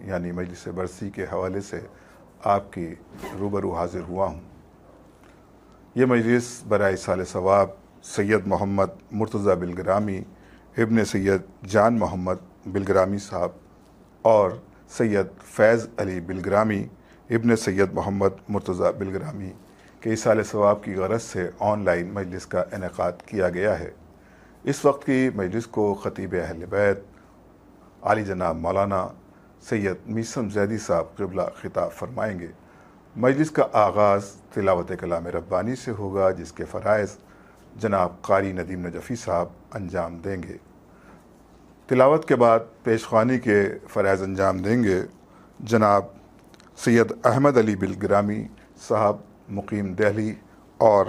یعنی مجلس برسی کے حوالے سے آپ کی روبرو حاضر ہوا ہوں۔ یہ مجلس برائے ایصال ثواب سید محمد مرتضیٰ بلگرامی ابن سید جان محمد بلگرامی صاحب اور سید فیض علی بلگرامی ابن سید محمد مرتضیٰ بلگرامی کے ایصال ثواب کی غرض سے آن لائن مجلس کا انعقاد کیا گیا ہے۔ اس وقت کی مجلس کو خطیب اہل بیت عالی جناب مولانا سید میثم زیدی صاحب قبلہ خطاب فرمائیں گے۔ مجلس کا آغاز تلاوت کلام ربانی سے ہوگا، جس کے فرائض جناب قاری ندیم نجفی صاحب انجام دیں گے۔ تلاوت کے بعد پیشخوانی کے فرائض انجام دیں گے جناب سید احمد علی بلگرامی صاحب مقیم دہلی اور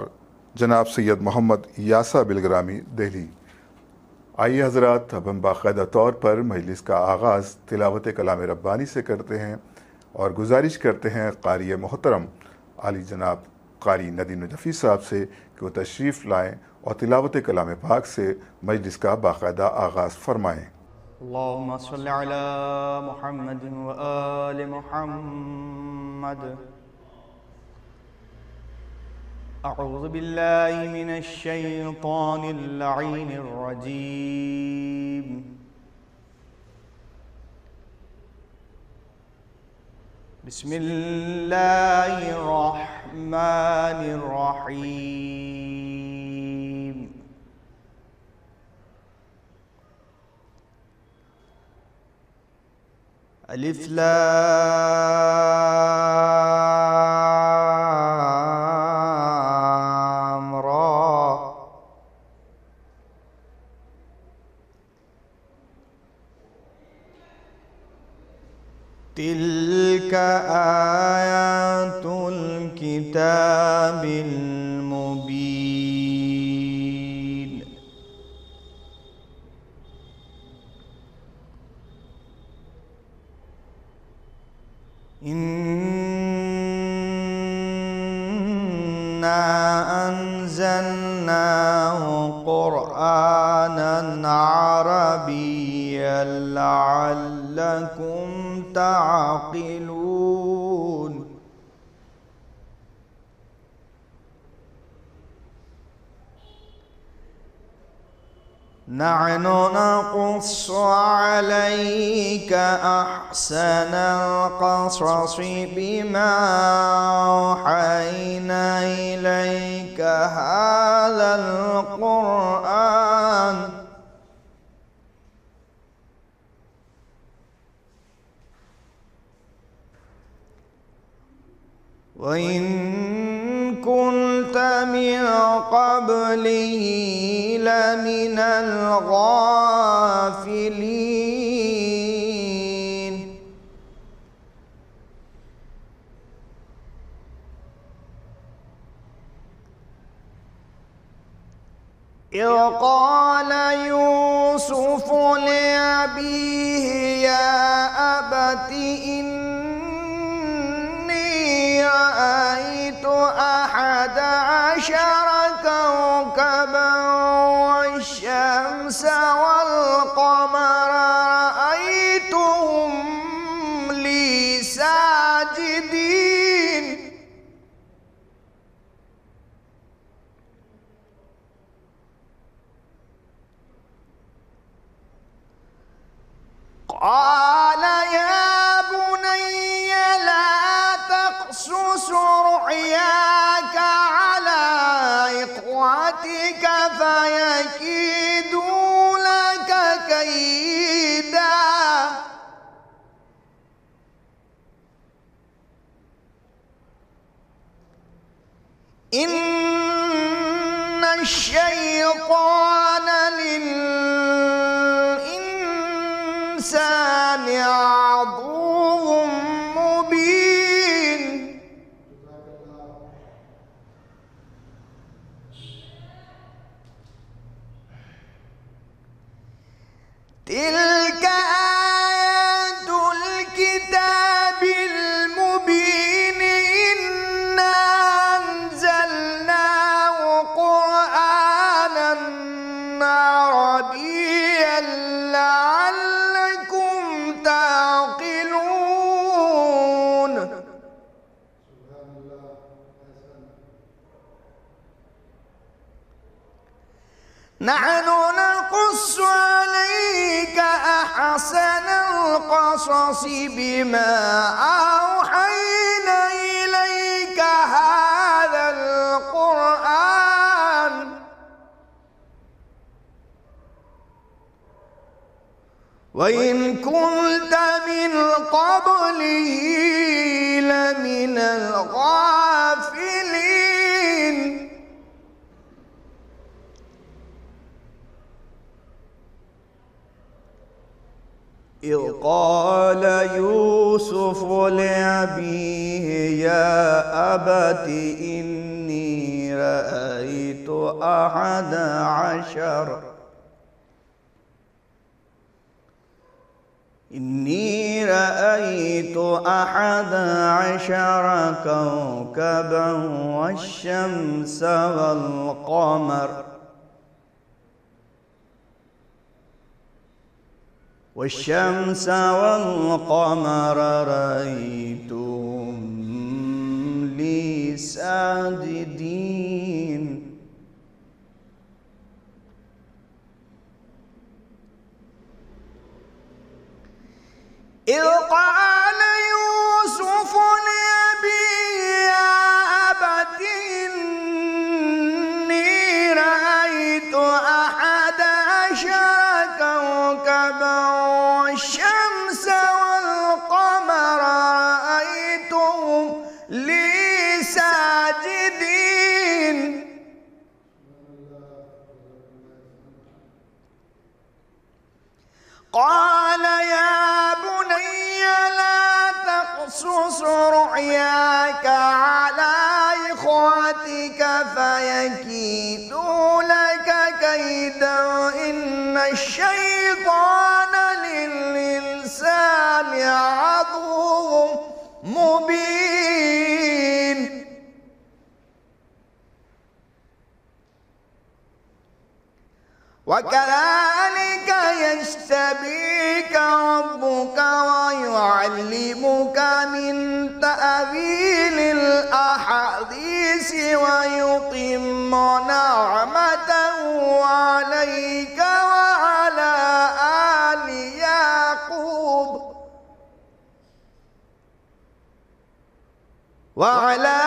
جناب سید محمد یاسا بلگرامی دہلی۔ آئیے حضرات، اب ہم باقاعدہ طور پر مجلس کا آغاز تلاوت کلام ربانی سے کرتے ہیں اور گزارش کرتے ہیں قاری محترم عالی جناب قاری ندیم نجفی صاحب سے کہ وہ تشریف لائیں اور تلاوت کلام پاک سے مجلس کا باقاعدہ آغاز فرمائیں۔ اللہم صل علی محمد و آل محمد۔ اعوذ باللہ من الشیطان اللعین الرجیم۔ بسم اللہ الرحمن الرحیم۔ الف لام را۔ تلك آیات الکتاب المبین۔ اِنَّا أَنزَلْنَاهُ قُرْآنًا عَرَبِيًّا لَعَلَّكُمْ تعقلون۔ نحن نقص عليك أحسن القصص بما أوحينا إليك هذا القرآن وإن كنت من قبله لمن الغافلين۔ إذ قال يوسف لأبيه يا أبت رأيت 11 كوكبا والشمس والقمر رأيتهم لي ساجدين۔ قال يا بني لا تقصص رؤياك على إخوتك فيكيدوا لك كيدا إن الشيطان للإنسان عدو مبين۔ تلك آيات الكتاب المبين إنا أنزلناه قرآنا عربيا لعلكم تعقلون۔ نحن نقص عليك أحسن القصص بما أوحينا إليك هذا القرآن وإن كنت من قبله لمن الغافلين إذ قال يوسف لأبيه يا أبت إني رأيت أحد عشر كوكبا والشمس والقمر رأيتهم لي ساجدين إذ قال يوسف لأبيه يا أبت إني رأيت أحد عشر كوكبا والشمس والقمر رأيتهم لي ساجدين قال يا بني لا تقصص رؤياك على إخوتك فيكيدوا لك كيدا إن الشيطان للإنسان عدو مبين وكذلك يجتبيك ربك ويعلمك من تأويل الأحاديث ويتم نعمته عليك وعلى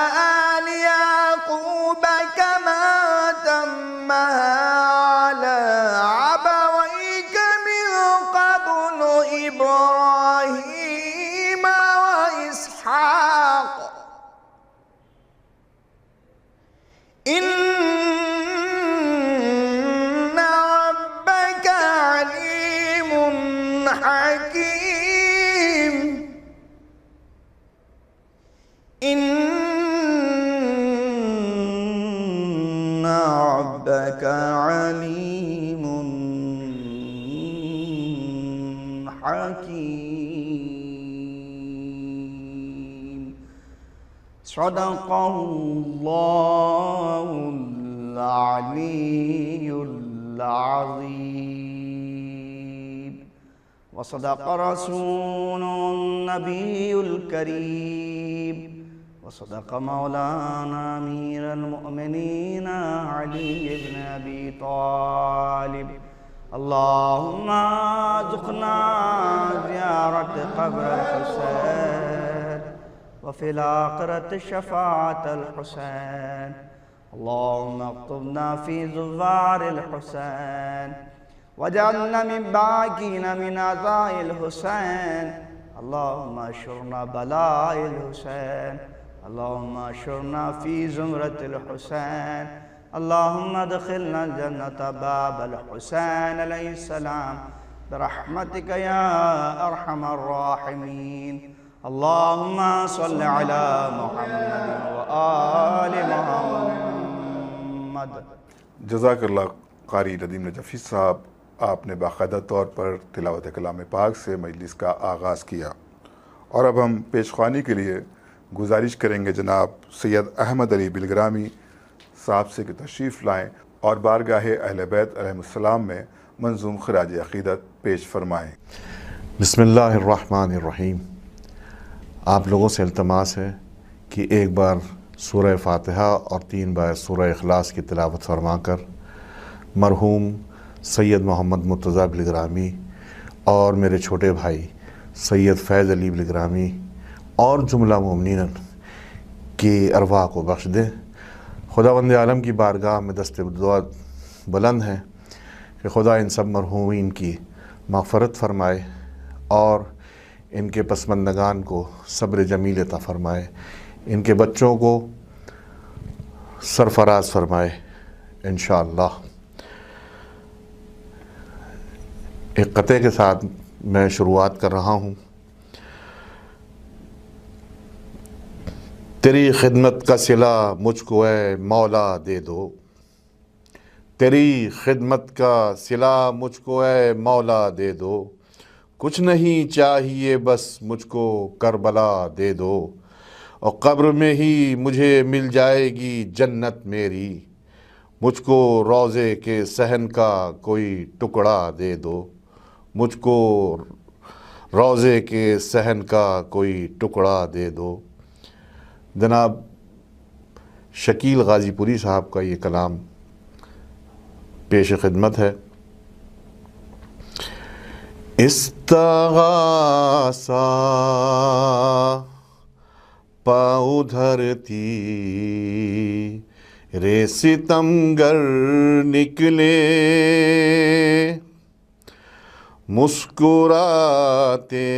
آل يعقوب كما تمها على أبويك من قبل إبراهيم وإسحاق إن ربك عليم حكيم إن ربك عليم حكيم صدق الله العلي العظيم وصدق رسول النبي الكريم وصدق مولانا أمير المؤمنين علي بن أبي طالب اللهم ارزقنا زيارة قبر الحسين وفي الآخرة شفاعة الحسين اللهم اكتبنا في زوار الحسين واجعلنا من باقين من عزاء الحسين اللهم اشرنا بلاء الحسين اللهم اشرنا في زمرة الحسين اللهم ادخلنا الجنة باب الحسين عليه السلام برحمتك يا أرحم الراحمين اللهم صل على محمد وآل محمد. جزاک اللہ قاری ندیم نجفی صاحب، آپ نے باقاعدہ طور پر تلاوت کلام پاک سے مجلس کا آغاز کیا، اور اب ہم پیشخوانی کے لیے گزارش کریں گے جناب سید احمد علی بلگرامی صاحب سے کہ تشریف لائیں اور بارگاہ اہل بیت علیہ السلام میں منظوم خراج عقیدت پیش فرمائیں۔ بسم اللہ الرحمن الرحیم۔ آپ لوگوں سے التماس ہے کہ ایک بار سورہ فاتحہ اور 3 بار سورہ اخلاص کی تلاوت فرما کر مرحوم سید محمد مرتضیٰ بلگرامی اور میرے چھوٹے بھائی سید فیض علی بلگرامی اور جملہ مومنین کی ارواح کو بخش دے۔ خداوند عالم کی بارگاہ میں دست دعا بلند ہیں کہ خدا ان سب مرحومین کی مغفرت فرمائے اور ان کے پسماندگان کو صبر جمیل عطا فرمائے، ان کے بچوں کو سرفراز فرمائے انشاءاللہ۔ ایک قطعے کے ساتھ میں شروعات کر رہا ہوں۔ تیری خدمت کا صلہ مجھ کو اے مولا دے دو، تیری خدمت کا صلہ مجھ کو اے مولا دے دو، کچھ نہیں چاہیے بس مجھ کو کربلا دے دو، اور قبر میں ہی مجھے مل جائے گی جنت میری، مجھ کو روضے کے صحن کا کوئی ٹکڑا دے دو، مجھ کو روضے کے صحن کا کوئی ٹکڑا دے دو۔ جناب شکیل غازی پوری صاحب کا یہ کلام پیش خدمت ہے۔ استغاثہ پاؤ دھرتی رے ستمگر نکلے، مسکراتے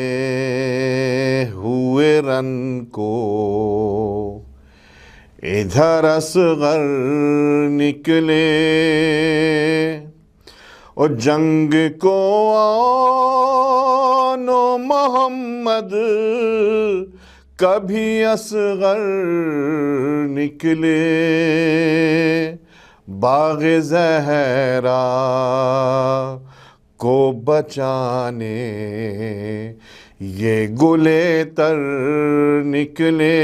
ہوئے رن کو ادھر اصغر نکلے، اور جنگ کو آن و محمد کبھی اصغر نکلے، باغ زہرا کو بچانے یہ گلے تر نکلے،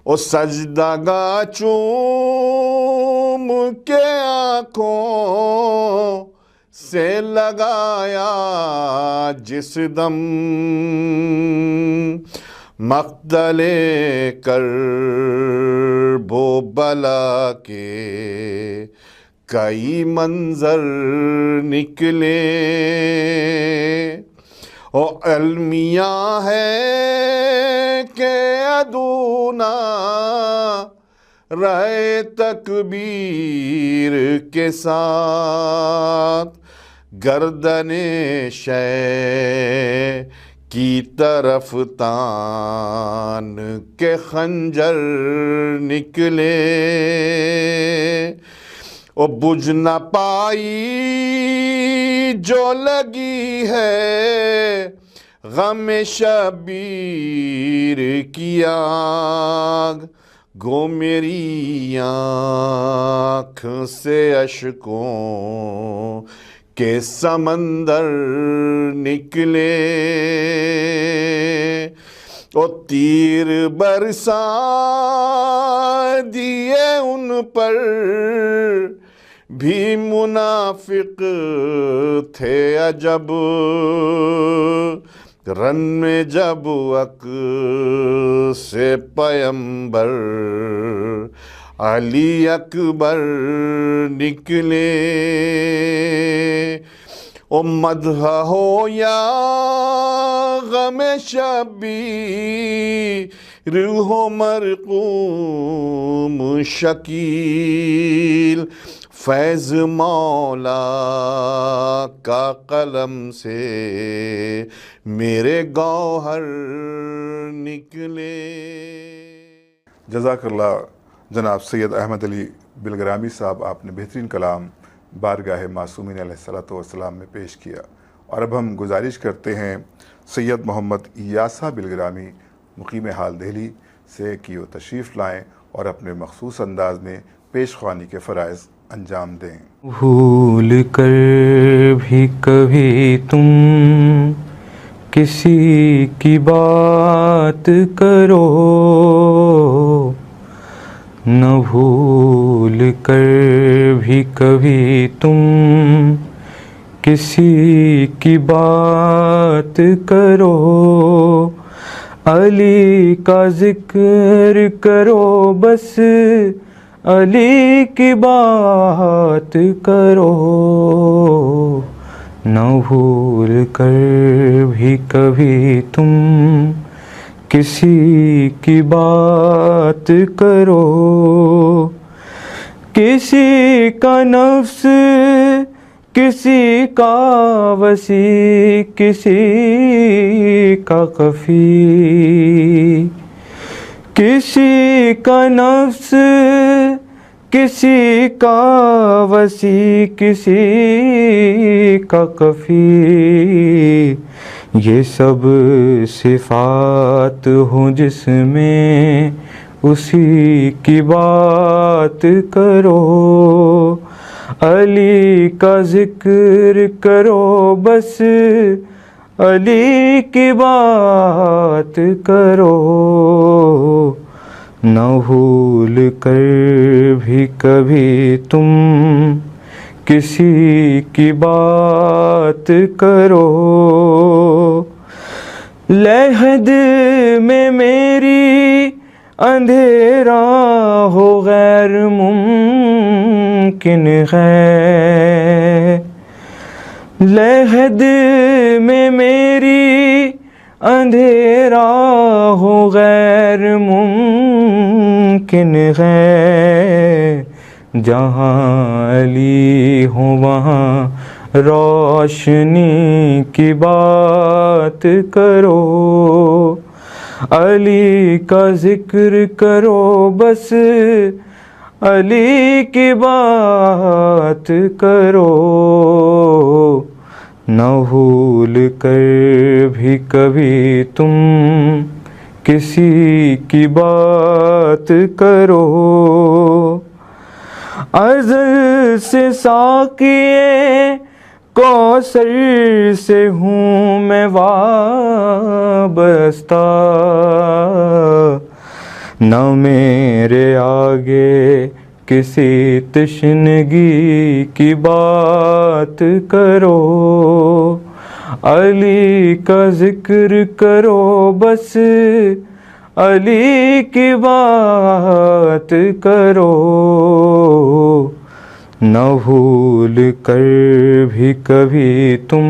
او سجدہ گاہ چوم کے آنکھوں سے لگایا جس دم، مقتل کرب و بلا کے کئی منظر نکلے، او المیہ ہے کہ ادونا رائے تکبیر کے ساتھ گردن شے کی طرف تان کے خنجر نکلے، او بجھ نہ پائی جو لگی ہے غم شبیر کی آگ، گو میری آنکھ سے اشکوں کے سمندر نکلے، او تیر برسا دیے ان پر بھی منافق تھے عجب، رن میں جب سے پیمبر علی اکبر نکلے، او مدح ہو یا غم شبیر ہو مرقوم شکیل، فیض مولا کا قلم سے میرے گوہر نکلے۔ جزاک اللہ جناب سید احمد علی بلگرامی صاحب، آپ نے بہترین کلام بارگاہ معصومین علیہ الصلوۃ والسلام میں پیش کیا، اور اب ہم گزارش کرتے ہیں سید محمد یاسا بلگرامی مقیم حال دہلی سے کہ وہ تشریف لائیں اور اپنے مخصوص انداز میں پیش خوانی کے فرائض انجام دیں۔ بھول کر بھی کبھی تم کسی کی بات کرو، نہ بھول کر بھی کبھی تم کسی کی بات کرو، علی کا ذکر کرو بس علی کی بات کرو، نہ بھول کر بھی کبھی تم کسی کی بات کرو۔ کسی کا نفس کسی کا وسیع، کسی کا خفی، کسی کا نفس کسی کا وسیع، کسی کا خفی، یہ سب صفات ہوں جس میں اسی کی بات کرو۔ علی کا ذکر کرو بس، علی کی بات کرو، نہ بھول کر بھی کبھی تم کسی کی بات کرو۔ لحد میں میری اندھیرا ہو غیر ممکن ہے، لحد میں میری اندھیرا ہو غیر ممکن ہے، جہاں علی ہو وہاں روشنی کی بات کرو۔ علی کا ذکر کرو بس، علی کی بات کرو، نہ بھول کر بھی کبھی تم کسی کی بات کرو۔ ازل سے ساقیے کوثر سے ہوں میں وابستہ، نہ میرے آگے کسی تشنگی کی بات کرو۔ علی کا ذکر کرو بس، علی کی بات کرو، نہ بھول کر بھی کبھی تم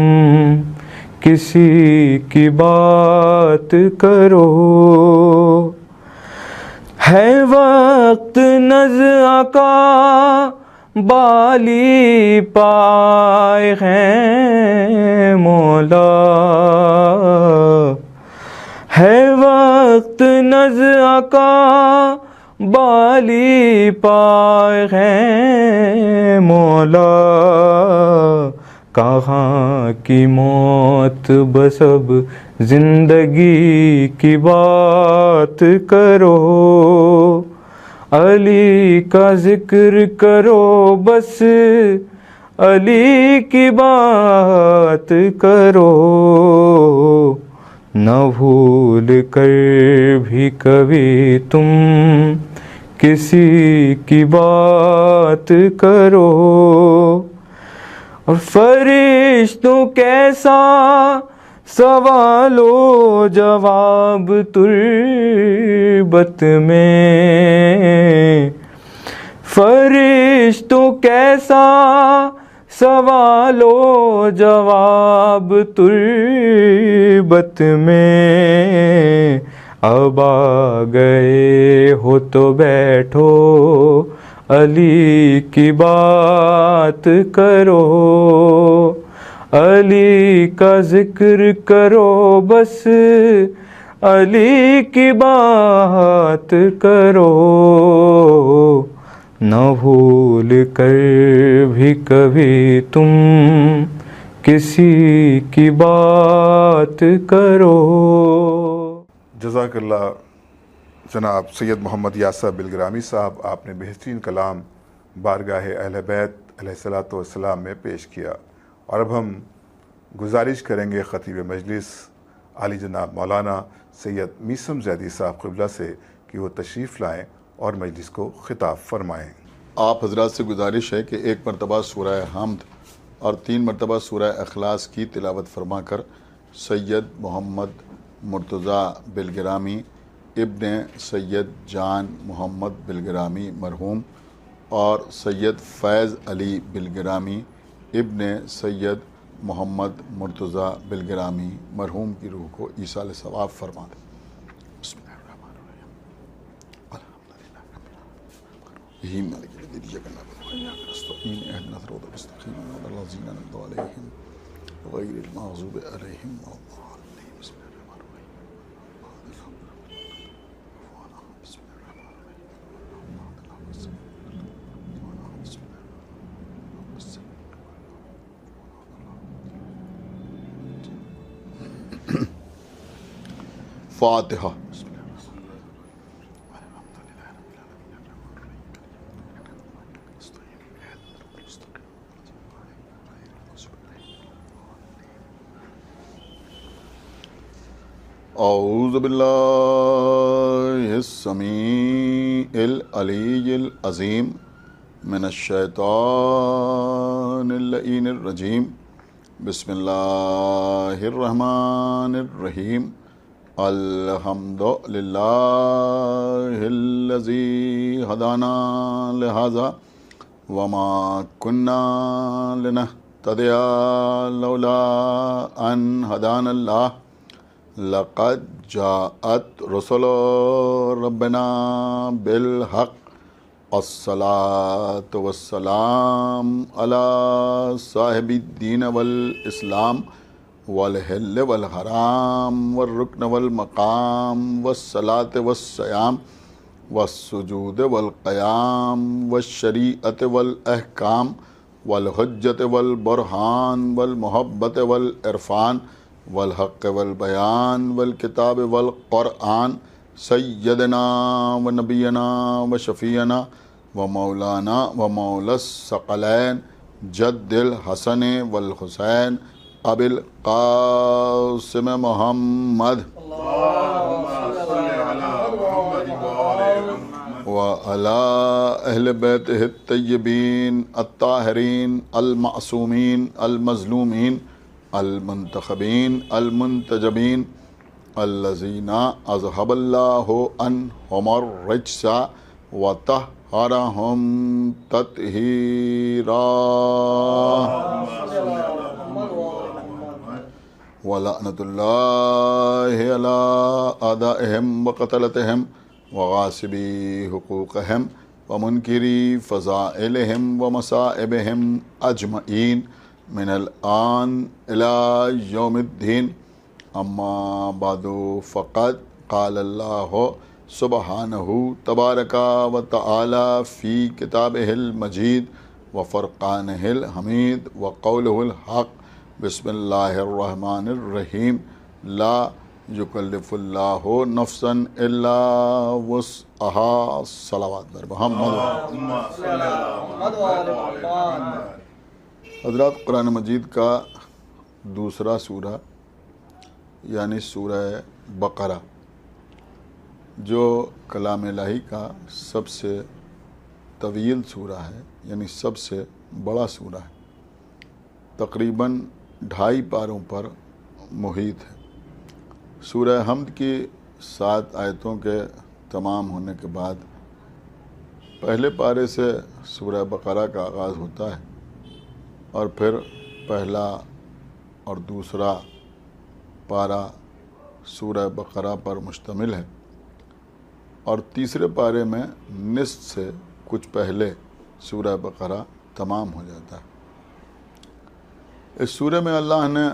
کسی کی بات کرو۔ ہے وقت نزع کا بالی پائے ہیں مولا، ہے وقت نزع کا بالی پائے ہیں مولا، کہاں کی موت بس اب زندگی کی بات کرو۔ علی کا ذکر کرو بس، علی کی بات کرو، نہ بھول کر بھی کبھی تم کسی کی بات کرو۔ اور فرشتوں کیسا سوال و جواب تربت میں، فرشتوں کیسا سوال و جواب تربت میں، اب آ گئے ہو تو بیٹھو علی کی بات کرو۔ علی کا ذکر کرو بس، علی کی بات کرو، نہ بھول کر بھی کبھی تم کسی کی بات کرو۔ جزاک اللہ جناب سید محمد یاسر بلگرامی صاحب، آپ نے بہترین کلام بارگاہ اہل بیت علیہ الصلوۃ والسلام میں پیش کیا، اور اب ہم گزارش کریں گے خطیب مجلس عالی جناب مولانا سید میثم زیدی صاحب قبلہ سے کہ وہ تشریف لائیں اور مجلس کو خطاب فرمائیں۔ آپ حضرات سے گزارش ہے کہ ایک مرتبہ سورہ حمد اور 3 مرتبہ سورہ اخلاص کی تلاوت فرما کر سید محمد مرتضیٰ بلگرامی ابن سید جان محمد بلگرامی مرحوم اور سید فیض علی بلگرامی ابن سید محمد مرتضیٰ بلگرامی مرحوم کی روح کو ایصال ثواب فرما دے۔ بسم اللہ الرحمن الرحیم الحمدللہ رب العالمین مالک یوم الدین ایاک نعبد و ایاک نستعین اهدنا الصراط المستقیم صراط الذین انعمت علیہم غیر المغضوب علیہم ولا الضالین۔ بسم اللہ الرحمن الرحیم بسم اللہ الرحمن الرحیم فاتحہ۔ اعوذ باللہ السمیع العلی العظیم من الشیطان اللعین الرجیم بسم اللہ الرحمن الرحیم الحمد للہ الذی ہدانا لہذا وما کننا لنہتدی لولا ان ہدانا اللہ لقد جاءت رسل ربنا بالحق الصلاة والسلام على صاحب الدین والاسلام والحل والحرام والرکن والمقام والصلاة والصیام والسجود والقیام والشریعت والاحکام والحجت والبرہان والمحبت والعرفان والحق والبیان والکتاب والقرآن سیدنا و نبینا و شفیعنا و مولانا و مولا الثقلین جد الحسن والحسین ابی القاسم محمد وعلى اہل بیتہ الطیبین الطاہرین المعصومین المظلومین المنتخبین المنتجبین الذین اذهب اللہ عنہم الرجس وطہرہم تطہیرا ولعنۃ اللہ علی اعدائہم وقتلتہم وغاصبی حقوقہم ومنکری فضائلہم ومصائبہم اجمعین من الآن إلى يوم الدين اما بعد فقد قال اللہ سبحانہ تبارک و تعالی فی کتابہ المجید وفرقانہ الحمید وقولہ الحق بسم اللہ الرحمن الرحیم لا یکلف اللہ نفسا الا وسعہا صلوات بر محمد۔ حضرات، قرآن مجید کا دوسرا سورہ یعنی سورہ بقرہ جو کلام الہی کا سب سے طویل سورہ ہے، یعنی سب سے بڑا سورہ ہے، تقریباً 2.5 پاروں پر محیط ہے۔ سورہ حمد کی 7 آیتوں کے تمام ہونے کے بعد پہلے پارے سے سورہ بقرہ کا آغاز ہوتا ہے اور پھر پہلا اور دوسرا پارہ سورہ بقرہ پر مشتمل ہے، اور تیسرے پارے میں نصف سے کچھ پہلے سورہ بقرہ تمام ہو جاتا ہے۔ اس سورہ میں اللہ نے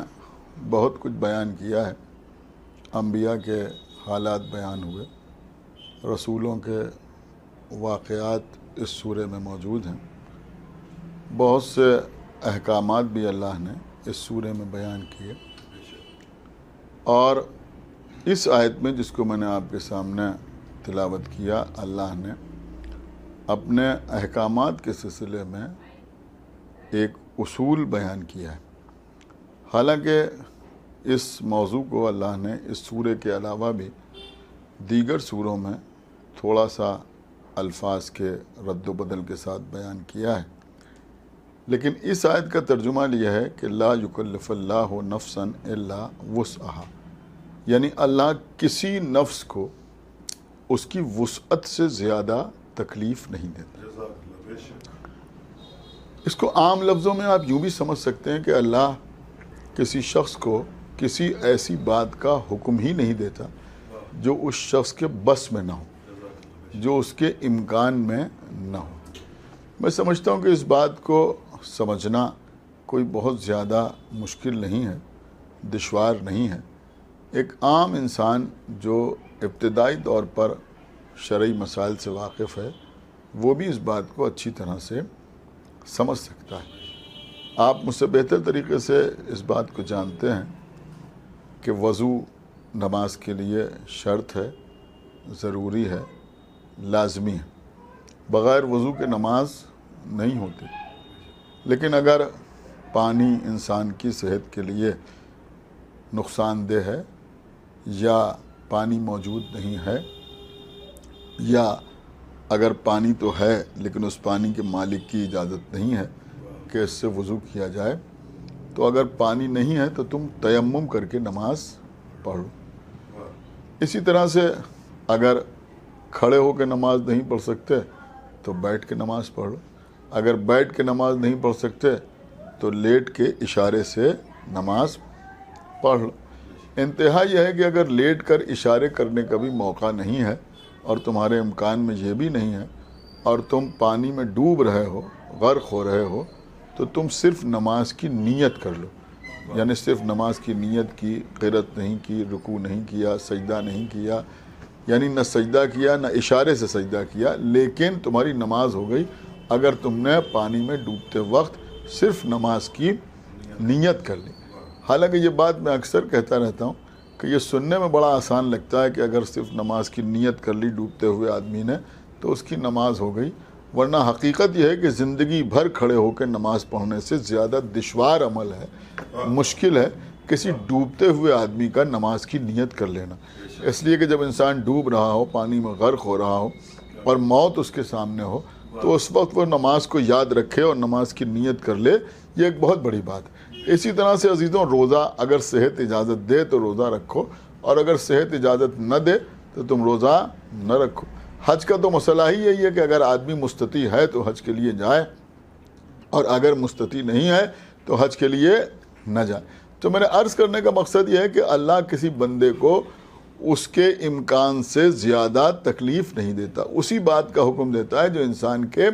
بہت کچھ بیان کیا ہے، انبیاء کے حالات بیان ہوئے، رسولوں کے واقعات اس سورہ میں موجود ہیں، بہت سے احکامات بھی اللہ نے اس سورہ میں بیان کیے، اور اس آیت میں جس کو میں نے آپ کے سامنے تلاوت کیا، اللہ نے اپنے احکامات کے سلسلے میں ایک اصول بیان کیا ہے۔ حالانکہ اس موضوع کو اللہ نے اس سورے کے علاوہ بھی دیگر سوروں میں تھوڑا سا الفاظ کے رد و بدل کے ساتھ بیان کیا ہے، لیکن اس آیت کا ترجمہ یہ ہے کہ لا یکلف اللہ نفسا الا وسعہا، یعنی اللہ کسی نفس کو اس کی وسعت سے زیادہ تکلیف نہیں دیتا۔ اس کو عام لفظوں میں آپ یوں بھی سمجھ سکتے ہیں کہ اللہ کسی شخص کو کسی ایسی بات کا حکم ہی نہیں دیتا جو اس شخص کے بس میں نہ ہو، جو اس کے امکان میں نہ ہو۔ میں سمجھتا ہوں کہ اس بات کو سمجھنا کوئی بہت زیادہ مشکل نہیں ہے، دشوار نہیں ہے۔ ایک عام انسان جو ابتدائی طور پر شرعی مسائل سے واقف ہے وہ بھی اس بات کو اچھی طرح سے سمجھ سکتا ہے۔ آپ مجھ سے بہتر طریقے سے اس بات کو جانتے ہیں کہ وضو نماز کے لیے شرط ہے، ضروری ہے، لازمی ہے۔ بغیر وضو کے نماز نہیں ہوتی۔ لیکن اگر پانی انسان کی صحت کے لیے نقصان دہ ہے، یا پانی موجود نہیں ہے، یا اگر پانی تو ہے لیکن اس پانی کے مالک کی اجازت نہیں ہے کہ اس سے وضو کیا جائے، تو اگر پانی نہیں ہے تو تم تیمم کر کے نماز پڑھو۔ اسی طرح سے اگر کھڑے ہو کے نماز نہیں پڑھ سکتے تو بیٹھ کے نماز پڑھو، اگر بیٹھ کے نماز نہیں پڑھ سکتے تو لیٹ کے اشارے سے نماز پڑھ لو۔ انتہا یہ ہے کہ اگر لیٹ کر اشارے کرنے کا بھی موقع نہیں ہے اور تمہارے امکان میں یہ بھی نہیں ہے اور تم پانی میں ڈوب رہے ہو، غرق ہو رہے ہو، تو تم صرف نماز کی نیت کر لو۔ یعنی صرف نماز کی نیت کی، قرات نہیں کی، رکوع نہیں کیا، سجدہ نہیں کیا، یعنی نہ سجدہ کیا نہ اشارے سے سجدہ کیا، لیکن تمہاری نماز ہو گئی اگر تم نے پانی میں ڈوبتے وقت صرف نماز کی نیت کر لی۔ حالانکہ یہ بات میں اکثر کہتا رہتا ہوں کہ یہ سننے میں بڑا آسان لگتا ہے کہ اگر صرف نماز کی نیت کر لی ڈوبتے ہوئے آدمی نے تو اس کی نماز ہو گئی، ورنہ حقیقت یہ ہے کہ زندگی بھر کھڑے ہو کے نماز پڑھنے سے زیادہ دشوار عمل ہے، مشکل ہے کسی ڈوبتے ہوئے آدمی کا نماز کی نیت کر لینا۔ اس لیے کہ جب انسان ڈوب رہا ہو، پانی میں غرق ہو رہا ہو اور موت اس کے سامنے ہو، تو اس وقت وہ نماز کو یاد رکھے اور نماز کی نیت کر لے، یہ ایک بہت بڑی بات ہے۔ اسی طرح سے عزیزوں، روزہ اگر صحت اجازت دے تو روزہ رکھو، اور اگر صحت اجازت نہ دے تو تم روزہ نہ رکھو۔ حج کا تو مسئلہ ہی یہی ہے کہ اگر آدمی مستطیع ہے تو حج کے لیے جائے، اور اگر مستطیع نہیں ہے تو حج کے لیے نہ جائے۔ تو میرے عرض کرنے کا مقصد یہ ہے کہ اللہ کسی بندے کو اس کے امکان سے زیادہ تکلیف نہیں دیتا، اسی بات کا حکم دیتا ہے جو انسان کے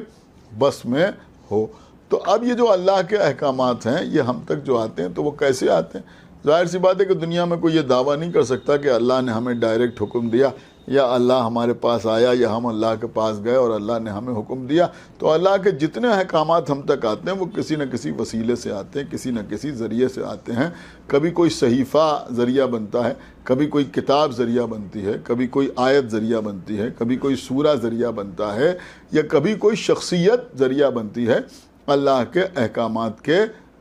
بس میں ہو۔ تو اب یہ جو اللہ کے احکامات ہیں یہ ہم تک جو آتے ہیں تو وہ کیسے آتے ہیں؟ ظاہر سی بات ہے کہ دنیا میں کوئی یہ دعویٰ نہیں کر سکتا کہ اللہ نے ہمیں ڈائریکٹ حکم دیا، یا اللہ ہمارے پاس آیا، یا ہم اللہ کے پاس گئے اور اللہ نے ہمیں حکم دیا۔ تو اللہ کے جتنے احکامات ہم تک آتے ہیں وہ کسی نہ کسی وسیلے سے آتے ہیں، کسی نہ کسی ذریعے سے آتے ہیں۔ کبھی کوئی صحیفہ ذریعہ بنتا ہے، کبھی کوئی کتاب ذریعہ بنتی ہے، کبھی کوئی آیت ذریعہ بنتی ہے، کبھی کوئی سورہ ذریعہ بنتا ہے، یا کبھی کوئی شخصیت ذریعہ بنتی ہے اللہ کے احکامات کے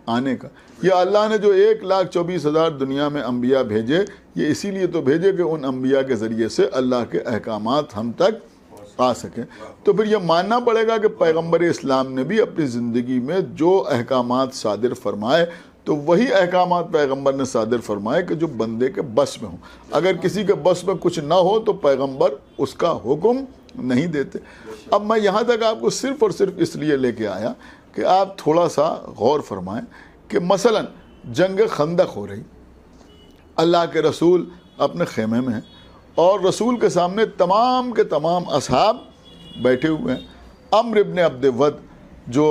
آنے کا۔ یہ اللہ نے جو 1,24,000 دنیا میں انبیاء بھیجے، یہ اسی لیے تو بھیجے کہ ان انبیاء کے ذریعے سے اللہ کے احکامات ہم تک آ سکیں۔ تو پھر یہ ماننا پڑے گا کہ پیغمبر اسلام نے بھی اپنی زندگی میں جو احکامات صادر فرمائے تو وہی احکامات پیغمبر نے صادر فرمائے کہ جو بندے کے بس میں ہوں۔ اگر کسی کے بس میں کچھ نہ ہو تو پیغمبر اس کا حکم نہیں دیتے۔ اب میں یہاں تک آپ کو صرف اور صرف اس لیے لے کے آیا کہ آپ تھوڑا سا غور فرمائیں کہ مثلا جنگ خندق ہو رہی، اللہ کے رسول اپنے خیمے میں ہیں اور رسول کے سامنے تمام کے تمام اصحاب بیٹھے ہوئے ہیں۔ عمر ابن عبد ود جو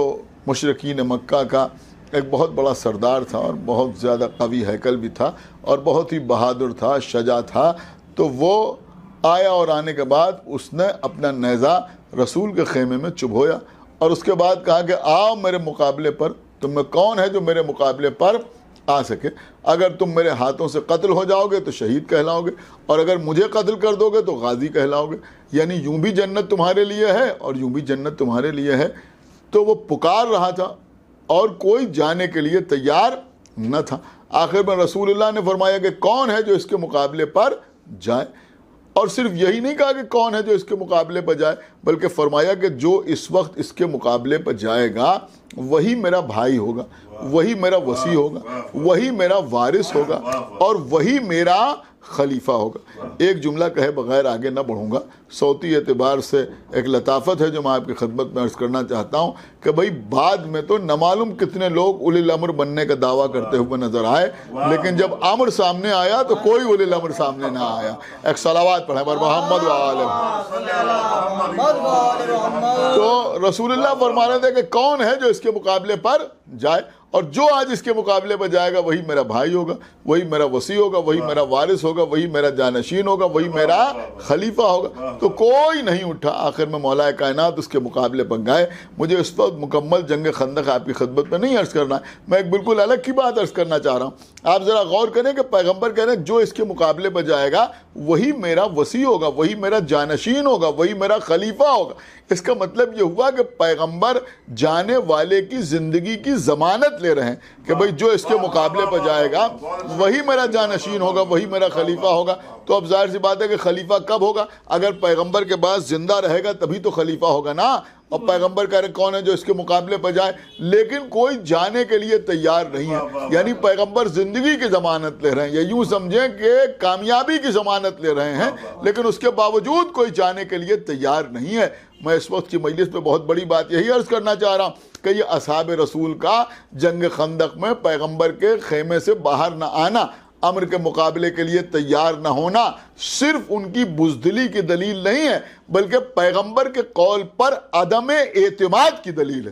مشرکین مکہ کا ایک بہت بڑا سردار تھا اور بہت زیادہ قوی ہیکل بھی تھا اور بہت ہی بہادر تھا، شجاع تھا، تو وہ آیا اور آنے کے بعد اس نے اپنا نیزہ رسول کے خیمے میں چبھویا اور اس کے بعد کہا کہ آؤ میرے مقابلے پر، تم میں کون ہے جو میرے مقابلے پر آ سکے؟ اگر تم میرے ہاتھوں سے قتل ہو جاؤ گے تو شہید کہلاؤ گے، اور اگر مجھے قتل کر دو گے تو غازی کہلاؤ گے، یعنی یوں بھی جنت تمہارے لیے ہے اور یوں بھی جنت تمہارے لیے ہے۔ تو وہ پکار رہا تھا اور کوئی جانے کے لیے تیار نہ تھا۔ آخر میں رسول اللہ نے فرمایا کہ کون ہے جو اس کے مقابلے پر جائے، اور صرف یہی نہیں کہا کہ کون ہے جو اس کے مقابلے پر جائے، بلکہ فرمایا کہ جو اس وقت اس کے مقابلے پر جائے گا وہی میرا بھائی ہوگا، وہی میرا وصی ہوگا، وہی میرا وارث ہوگا، اور وہی میرا خلیفہ ہوگا۔ ایک جملہ کہے بغیر آگے نہ بڑھوں گا، صوتی اعتبار سے ایک لطافت ہے جو میں آپ کی خدمت میں عرض کرنا چاہتا ہوں کہ بھئی بعد میں تو نہ معلوم کتنے لوگ اولی الامر بننے کا دعویٰ کرتے ہوئے نظر آئے، لیکن جب امر سامنے آیا تو کوئی اولی الامر سامنے نہ آیا۔ ایک صلوات پڑھیں بر محمد و آلہ۔ تو رسول اللہ فرما رہے تھے کہ کون ہے جو اس کے مقابلے پر جائے، اور جو آج اس کے مقابلے پر جائے گا وہی میرا بھائی ہوگا، وہی میرا وصی ہوگا، وہی میرا وارث ہوگا، وہی میرا جانشین ہوگا، وہی میرا خلیفہ ہوگا۔ تو کوئی نہیں اٹھا، آخر میں مولا کائنات اس کے مقابلے پر گئے۔ مجھے اس وقت مکمل جنگ خندق آپ کی خدمت میں نہیں عرض کرنا ہے، میں ایک بالکل الگ کی بات عرض کرنا چاہ رہا ہوں۔ آپ ذرا غور کریں کہ پیغمبر کہہ رہے ہیں جو اس کے مقابلے پر جائے گا وہی میرا وصی ہوگا، وہی میرا جانشین ہوگا، وہی میرا خلیفہ ہوگا۔ اس کا مطلب یہ ہوا کہ پیغمبر جانے والے کی زندگی کی ضمانت لے رہے ہیں کہ بھئی جو اس کے مقابلے پر جائے گا وہی میرا جانشین ہوگا، وہی میرا خلیفہ ہوگا۔ تو اب ظاہر سی بات ہے کہ خلیفہ کب ہوگا؟ اگر پیغمبر کے بعد زندہ رہے گا تبھی تو خلیفہ ہوگا نا۔ اور پیغمبر کہہ رہے کون ہے جو اس کے مقابلے پر جائے، لیکن کوئی جانے کے لیے تیار نہیں ہے۔ یعنی پیغمبر زندگی کی ضمانت لے رہے ہیں، یا یوں سمجھیں کہ کامیابی کی ضمانت لے رہے ہیں، لیکن اس کے باوجود کوئی جانے کے لیے تیار نہیں ہے۔ میں اس وقت کی مجلس پہ بہت بڑی بات یہی عرض کرنا چاہ رہا ہوں کہ یہ اصحاب رسول کا جنگ خندق میں پیغمبر کے خیمے سے باہر نہ آنا، امر کے مقابلے کے لیے تیار نہ ہونا، صرف ان کی بزدلی کی دلیل نہیں ہے بلکہ پیغمبر کے قول پر عدم اعتماد کی دلیل ہے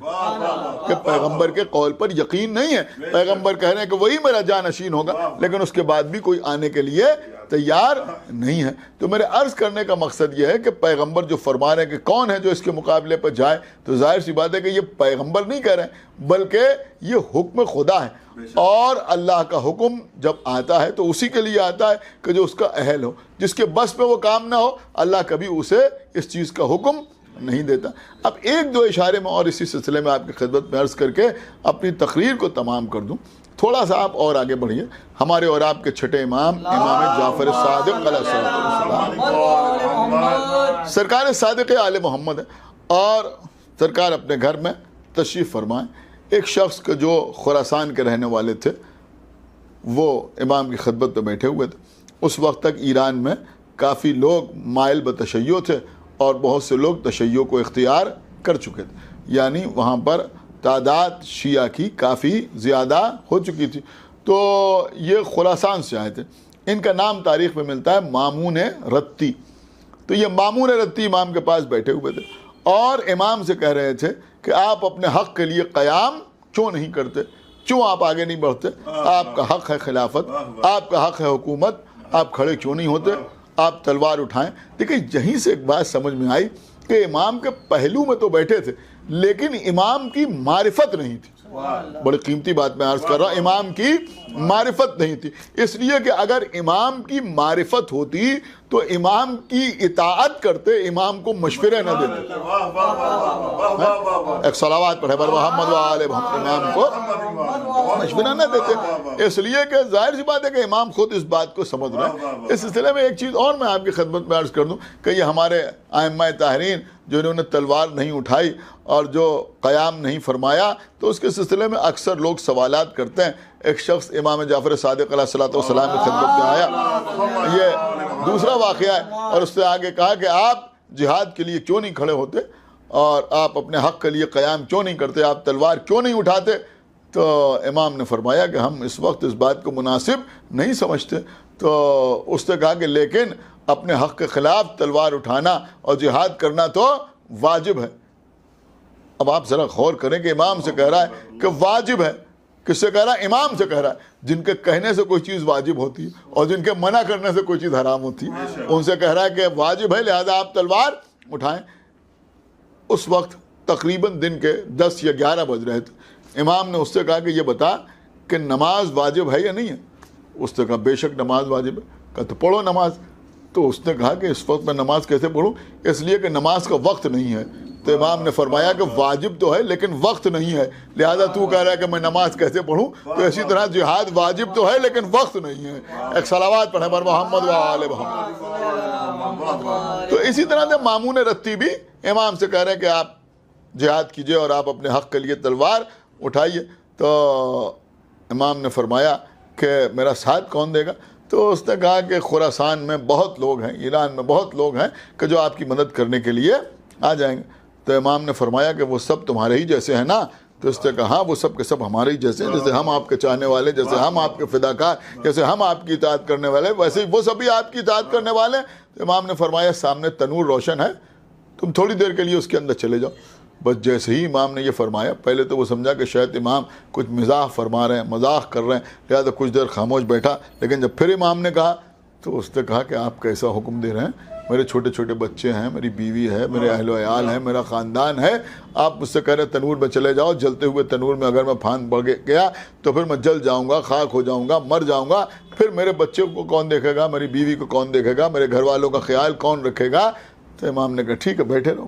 کہ پیغمبر کے قول پر یقین نہیں ہے۔ پیغمبر کہہ رہے ہیں کہ وہی میرا جانشین ہوگا، لیکن اس کے بعد بھی کوئی آنے کے لیے تیار نہیں ہے۔ تو میرے عرض کرنے کا مقصد یہ ہے کہ پیغمبر جو فرما رہے ہیں کہ کون ہے جو اس کے مقابلے پر جائے، تو ظاہر سی بات ہے کہ یہ پیغمبر نہیں کہہ رہے ہیں بلکہ یہ حکم خدا ہے، اور اللہ کا حکم جب آتا ہے تو اسی کے لیے آتا ہے کہ جو اس کا اہل ہو، جس کے بس پہ وہ کام نہ ہو اللہ کبھی اسے اس چیز کا حکم نہیں دیتا۔ اب ایک دو اشارے میں اور اسی سلسلے میں آپ کی خدمت میں عرض کر کے اپنی تقریر کو تمام کر دوں۔ تھوڑا سا آپ اور آگے بڑھیے، ہمارے اور آپ کے چھٹے امام جعفر صادق علیہ السلام، سرکار صادق آل محمد ہے، اور سرکار اپنے گھر میں تشریف فرمائیں۔ ایک شخص کا جو خراسان کے رہنے والے تھے وہ امام کی خدمت پہ بیٹھے ہوئے تھے۔ اس وقت تک ایران میں کافی لوگ مائل بتشیع تھے اور بہت سے لوگ تشیع کو اختیار کر چکے تھے، یعنی وہاں پر تعداد شیعہ کی کافی زیادہ ہو چکی تھی۔ تو یہ خراسان سے آئے تھے، ان کا نام تاریخ میں ملتا ہے مامون رتی۔ تو یہ مامون رتی امام کے پاس بیٹھے ہوئے تھے اور امام سے کہہ رہے تھے کہ آپ اپنے حق کے لیے قیام کیوں نہیں کرتے، کیوں آپ آگے نہیں بڑھتے؟ آپ کا حق ہے خلافت، آپ کا حق ہے حکومت، آپ کھڑے کیوں نہیں ہوتے؟ آپ تلوار اٹھائیں۔ دیکھیں یہیں سے ایک بات سمجھ میں آئی کہ امام کے پہلو میں تو بیٹھے تھے لیکن امام کی معرفت نہیں تھی۔ بڑی قیمتی بات میں عرض کر رہا ہوں، امام کی معرفت نہیں تھی، اس لیے کہ اگر امام کی معرفت ہوتی تو امام کی اطاعت کرتے، امام کو مشورے نہ دیتے۔ ایک صلوات پڑھے بر محمد و آل محمد، امام کو مشورہ نہ دیتے، اس لیے کہ ظاہر سی بات ہے کہ امام خود اس بات کو سمجھ رہے ہیں۔ اس سلسلے میں ایک چیز اور میں آپ کی خدمت میں عرض کر دوں کہ یہ ہمارے ائمہ طاہرین جنہوں نے تلوار نہیں اٹھائی اور جو قیام نہیں فرمایا، تو اس کے سلسلے میں اکثر لوگ سوالات کرتے ہیں۔ ایک شخص امام جعفر صادق علیہ السلام کی خدمت میں آیا، یہ دوسرا واقعہ ہے، اور اس سے آگے کہا کہ آپ جہاد کے لیے کیوں نہیں کھڑے ہوتے اور آپ اپنے حق کے لیے قیام کیوں نہیں کرتے، آپ تلوار کیوں نہیں اٹھاتے؟ تو امام نے فرمایا کہ ہم اس وقت اس بات کو مناسب نہیں سمجھتے۔ تو اس نے کہا کہ لیکن اپنے حق کے خلاف تلوار اٹھانا اور جہاد کرنا تو واجب ہے۔ اب آپ ذرا غور کریں کہ امام سے کہہ رہا ہے کہ واجب ہے، کس سے کہہ رہا ہے؟ امام سے کہہ رہا ہے۔ جن کے کہنے سے کوئی چیز واجب ہوتی ہے اور جن کے منع کرنے سے کوئی چیز حرام ہوتی ہے، ان سے کہہ رہا ہے کہ واجب ہے لہذا آپ تلوار اٹھائیں۔ اس وقت تقریباً دن کے 10 یا 11 بج رہے تھے۔ امام نے اس سے کہا کہ یہ بتا کہ نماز واجب ہے یا نہیں ہے؟ اس نے کہا بے شک نماز واجب ہے۔ کہا تو پڑھو نماز۔ تو اس نے کہا کہ اس وقت میں نماز کیسے پڑھوں؟ اس لیے کہ نماز کا وقت نہیں ہے۔ تو امام نے فرمایا کہ واجب تو ہے لیکن وقت نہیں ہے، لہذا تو کہہ رہا ہے کہ میں نماز کیسے پڑھوں؟ تو اسی طرح جہاد واجب تو ہے لیکن وقت نہیں ہے۔ ایک صلوات پڑھیں بر محمد و آل محمد۔ تو اسی طرح سے مامون رتی بھی امام سے کہہ رہے ہیں کہ آپ جہاد کیجئے اور آپ اپنے حق کے لیے تلوار اٹھائیے۔ تو امام نے فرمایا کہ میرا ساتھ کون دے گا؟ تو اس نے کہا کہ خراسان میں بہت لوگ ہیں، ایران میں بہت لوگ ہیں کہ جو آپ کی مدد کرنے کے لیے آ جائیں گے۔ تو امام نے فرمایا کہ وہ سب تمہارے ہی جیسے ہیں نا؟ تو اس نے کہا ہاں وہ سب کے سب ہمارے ہی جیسے ہیں، جیسے ہم آپ کے چاہنے والے، جیسے ہم آپ کے فداکار، جیسے ہم آپ کی اطاعت کرنے والے، ویسے ہی وہ سبھی آپ کی اطاعت کرنے والے ہیں۔ تو امام نے فرمایا سامنے تنور روشن ہے، تم تھوڑی دیر کے لیے اس کے اندر چلے جاؤ۔ بس جیسے ہی امام نے یہ فرمایا، پہلے تو وہ سمجھا کہ شاید امام کچھ مزاح فرما رہے ہیں، مذاق کر رہے ہیں، لہٰذا کچھ دیر خاموش بیٹھا۔ لیکن جب پھر امام نے کہا تو اس نے کہا کہ آپ کیسا حکم دے رہے ہیں؟ میرے چھوٹے چھوٹے بچے ہیں، میری بیوی ہے، میرے اہل و عیال ہیں، میرا خاندان ہے، آپ مجھ سے کہہ رہے تنور میں چلے جاؤ۔ جلتے ہوئے تنور میں اگر میں پھاند پڑ گیا تو پھر میں جل جاؤں گا، خاک ہو جاؤں گا، مر جاؤں گا، پھر میرے بچے کو کون دیکھے گا، میری بیوی کو کون دیکھے گا، میرے گھر والوں کا خیال کون رکھے گا؟ تو امام نے کہا ٹھیک ہے بیٹھے رہو۔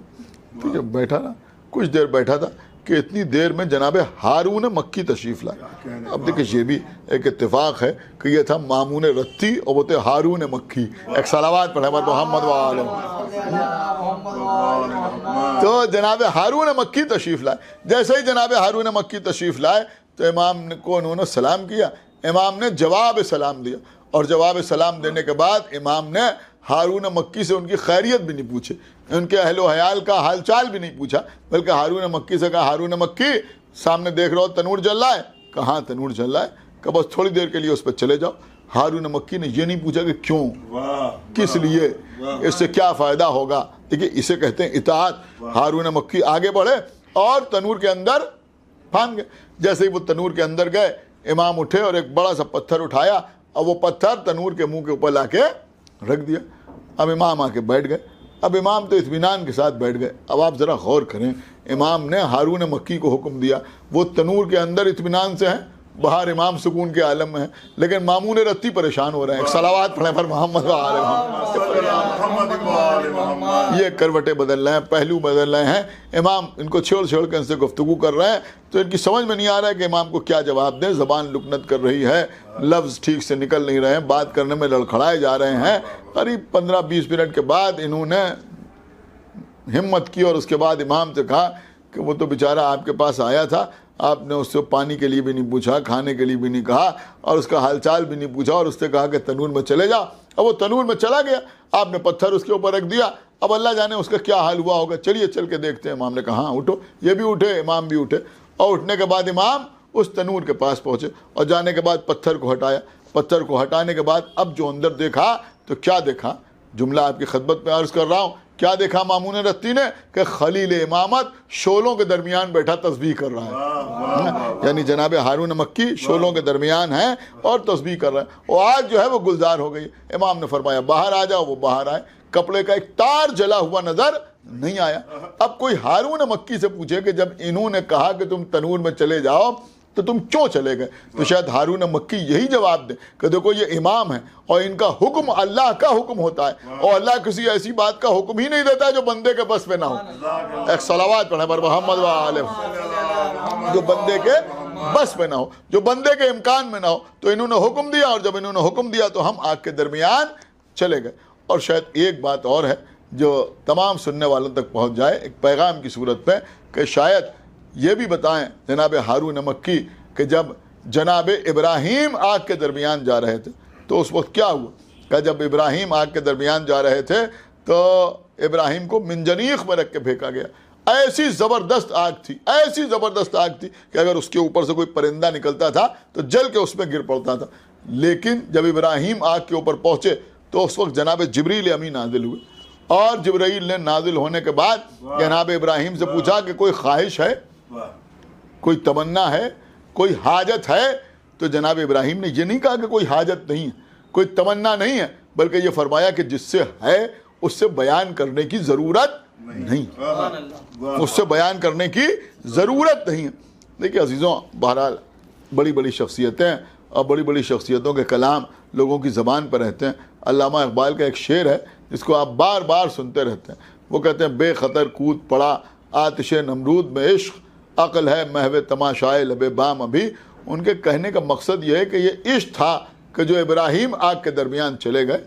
تو جب بیٹھا نا، کچھ دیر بیٹھا تھا کہ اتنی دیر میں جناب ہارون مکی تشریف لائے۔ اب دیکھیں یہ بھی ایک اتفاق ہے کہ یہ تھا مامون رتی اور وہ تھے ہارون مکی۔ ایک صلوات پڑھیں محمد وآلہ۔ تو جناب ہارون مکی تشریف لائے۔ جیسے ہی جناب ہارون مکی تشریف لائے تو امام کو انہوں نے سلام کیا، امام نے جواب سلام دیا، اور جواب سلام دینے کے بعد امام نے ہارون مکی سے ان کی خیریت بھی نہیں پوچھے، ان کے اہل و عیال کا حال چال بھی نہیں پوچھا، بلکہ ہارون مکی سے کہا ہارون مکی سامنے دیکھ رہا ہو تنور جل رہا ہے؟ کہاں تنور جل رہا ہے؟ کہ بس تھوڑی دیر کے لیے اس پہ چلے جاؤ۔ ہارون مکی نے یہ نہیں پوچھا کہ کیوں، کس لیے، اس سے کیا فائدہ ہوگا۔ دیکھیے اسے کہتے ہیں اطاعت۔ ہارون مکی آگے بڑھے اور تنور کے اندر پھانک گئے۔ جیسے ہی وہ تنور کے اندر گئے، امام اٹھے اور ایک بڑا سا پتھر اٹھایا اور وہ پتھر تنور کے منہ کے اوپر لا کے رکھ دیا۔ اب امام آ کے بیٹھ گئے۔ اب امام تو اطمینان کے ساتھ بیٹھ گئے۔ اب آپ ذرا غور کریں، امام نے ہارون مکی کو حکم دیا، وہ تنور کے اندر اطمینان سے ہیں، باہر امام سکون کے عالم میں ہیں، لیکن مامون رتی پریشان ہو رہے ہیں۔ ایک صلوات پڑھیں پر محمد وآلہ محمد۔ یہ کروٹیں بدل رہے ہیں، پہلو بدل رہے ہیں، امام ان کو چھوڑ چھوڑ کے ان سے گفتگو کر رہے ہیں، تو ان کی سمجھ میں نہیں آ رہا ہے کہ امام کو کیا جواب دیں۔ زبان لکنت کر رہی ہے، لفظ ٹھیک سے نکل نہیں رہے ہیں، بات کرنے میں لڑکھڑائے جا رہے ہیں۔ قریب 15-20 منٹ کے بعد انہوں نے ہمت کی اور اس کے بعد امام سے کہا کہ وہ تو بیچارہ آپ کے پاس آیا تھا، آپ نے اس سے پانی کے لیے بھی نہیں پوچھا، کھانے کے لیے بھی نہیں کہا، اور اس کا حال چال بھی نہیں پوچھا، اور اس نے کہا کہ تنور میں چلے جاؤ۔ اب وہ تنور میں چلا گیا، آپ نے پتھر اس کے اوپر رکھ دیا، اب اللہ جانے اس کا کیا حال ہوا ہوگا، چلیے چل کے دیکھتے ہیں۔ امام نے کہا ہاں اٹھو۔ یہ بھی اٹھے، امام بھی اٹھے، اور اٹھنے کے بعد امام اس تنور کے پاس پہنچے اور جانے کے بعد پتھر کو ہٹایا۔ پتھر کو ہٹانے کے بعد اب جو اندر دیکھا تو کیا دیکھا، جملہ آپ کی خدمت میں عرض کر رہا ہوں۔ کیا دیکھا مامون رتی نے؟ کہ خلیل امامت شعلوں کے درمیان بیٹھا تسبیح کر رہا ہے، یعنی جناب ہارون مکی شعلوں کے درمیان ہیں اور تسبیح کر رہا ہے، اور آج جو ہے وہ گلزار ہو گئی۔ امام نے فرمایا باہر آ جاؤ، وہ باہر آئے، کپڑے کا ایک تار جلا ہوا نظر نہیں آیا۔ اب کوئی ہارون مکی سے پوچھے کہ جب انہوں نے کہا کہ تم تنور میں چلے جاؤ تو تم کیوں چلے گئے، تو شاید ہارون مکی یہی جواب دے کہ دیکھو یہ امام ہے اور ان کا حکم اللہ کا حکم ہوتا ہے، اور اللہ کسی ایسی بات کا حکم ہی نہیں دیتا جو بندے کے بس میں نہ ہو۔ ایک صلوات پڑھیں پر محمد وآلہ۔ جو بندے کے بس میں نہ ہو، جو بندے کے امکان میں نہ ہو، تو انہوں نے حکم دیا، اور جب انہوں نے حکم دیا تو ہم آگ کے درمیان چلے گئے۔ اور شاید ایک بات اور ہے جو تمام سننے والوں تک پہنچ جائے ایک پیغام کی صورت میں، کہ شاید یہ بھی بتائیں جناب ہارون مکی کہ جب جناب ابراہیم آگ کے درمیان جا رہے تھے تو اس وقت کیا ہوا، کہ جب ابراہیم آگ کے درمیان جا رہے تھے تو ابراہیم کو منجنیق میں رکھ کے پھینکا گیا۔ ایسی زبردست آگ تھی، ایسی زبردست آگ تھی کہ اگر اس کے اوپر سے کوئی پرندہ نکلتا تھا تو جل کے اس میں گر پڑتا تھا۔ لیکن جب ابراہیم آگ کے اوپر پہنچے تو اس وقت جناب جبریل امی نازل ہوئے، اور جبرائیل نے نازل ہونے کے بعد جناب ابراہیم سے پوچھا کہ کوئی خواہش ہے، کوئی تمنا ہے، کوئی حاجت ہے؟ تو جناب ابراہیم نے یہ نہیں کہا کہ کوئی حاجت نہیں ہے، کوئی تمنا نہیں ہے، بلکہ یہ فرمایا کہ جس سے ہے اس سے بیان کرنے کی ضرورت نہیں، اس سے بیان کرنے کی ضرورت نہیں ہے۔ دیکھیے عزیزوں، بہرحال بڑی بڑی شخصیتیں اور بڑی بڑی شخصیتوں کے کلام لوگوں کی زبان پر رہتے ہیں۔ علامہ اقبال کا ایک شعر ہے جس کو آپ بار بار سنتے رہتے ہیں، وہ کہتے ہیں بے خطر کود پڑا آتش نمرود میں عشق، عقل ہے محو تماشائے لب بام ابھی۔ ان کے کہنے کا مقصد یہ ہے کہ یہ عشق تھا کہ جو ابراہیم آگ کے درمیان چلے گئے،